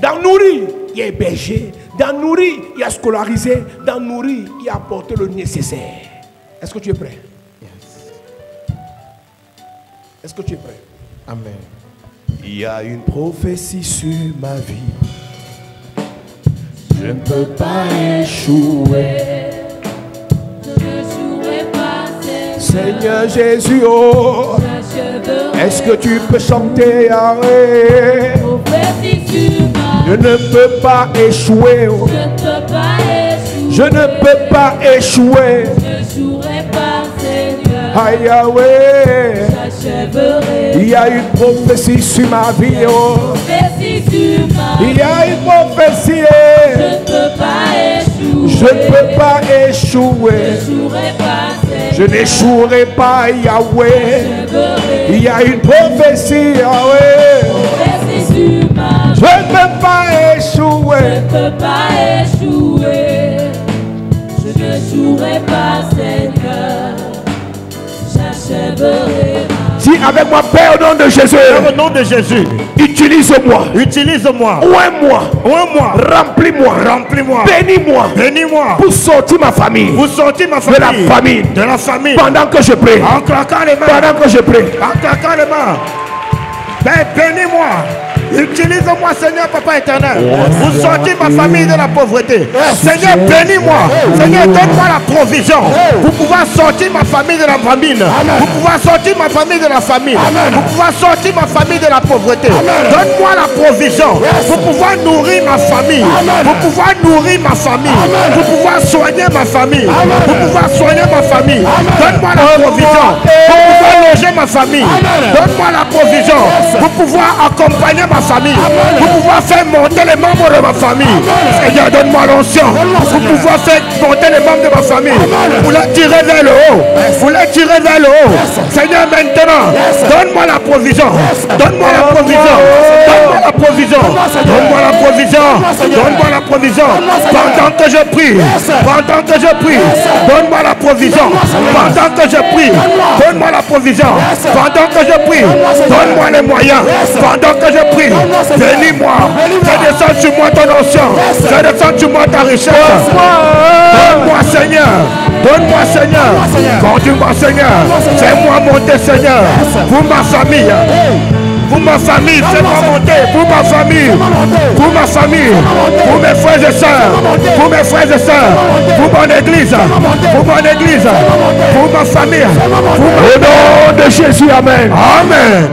Dans nourrir, il y a hébergé. Dans nourrir, il y a scolarisé. Dans nourrir, il y a apporté le nécessaire. Est-ce que tu es prêt? Est-ce que tu es prêt? Amen. Il y a une prophétie sur ma vie. Je ne peux pas échouer. Je ne jouerai pas, Seigneur Jésus, oh, est-ce que tu peux chanter? Arrête. prophétie sur ma Je ne peux pas échouer. Oh. Je ne peux pas échouer. Je ne peux pas échouer. Je jouerai pas, Seigneur. Aïe, Yahweh. J'achèverai. Il y a une prophétie sur ma vie. Oh. Prophétie sur ma Il y a une prophétie. Je ne peux pas échouer. Je ne peux pas échouer. Je jouerai pas, Seigneur. Je n'échouerai pas, Yahweh. J'achèverai. Il y a une prophétie, Yahweh. Prophétie sur ma Je ne peux pas Je échouer. ne peux pas échouer. Je ne jouerai pas, Seigneur. J'achèverai. Dis avec moi, Père, au nom de Jésus, Au nom de Jésus, utilise-moi, utilise-moi, oins-moi, oins-moi, remplis-moi, remplis-moi, bénis-moi bénis-moi, pour sortir ma famille pour sortir ma de la famille, famine. de la famille, Pendant que je prie, en claquant les mains, pendant que je prie, en claquant les mains. Père, bénis-moi. Utilise-moi, Seigneur, Papa éternel, pour sortir ma famille de la pauvreté. Seigneur, bénis-moi. Seigneur, donne-moi la provision pour pouvoir sortir ma famille de la famine, pour pouvoir sortir ma famille de la famine, pour pouvoir sortir ma famille de la pauvreté. Donne-moi la provision pour pouvoir nourrir ma famille, pour pouvoir nourrir ma famille, pour pouvoir soigner ma famille, pour pouvoir soigner ma famille. Donne-moi la provision pour pouvoir loger ma famille. Donne-moi la provision pour pouvoir accompagner ma famille, pour pouvoir faire monter les membres de ma famille. Seigneur, donne-moi l'onction pour pouvoir faire monter les membres de ma famille, pour les tirer vers le haut, pour les tirer vers le haut. Seigneur, maintenant, donne-moi la provision, donne-moi la provision, donne-moi la provision, donne-moi la provision, donne-moi la provision. Pendant que je prie, pendant que je prie, donne-moi la provision. Pendant que je prie, donne-moi la provision. Pendant que je prie, donne-moi les moyens. Pendant que je prie, bénis-moi. Fais descendre sur moi ton onction. Fais descendre sur moi ta richesse. Donne-moi, Seigneur. Donne-moi, Seigneur. Conduis-moi, Seigneur. Fais-moi monter, Seigneur. Pour ma famille. Pour ma famille, fais-moi monter. Pour ma famille. Pour ma famille. Pour mes frères et sœurs. Pour mes frères et sœurs. Pour mon église. Pour mon église. Pour ma famille. Au nom de Jésus, Amen. Amen.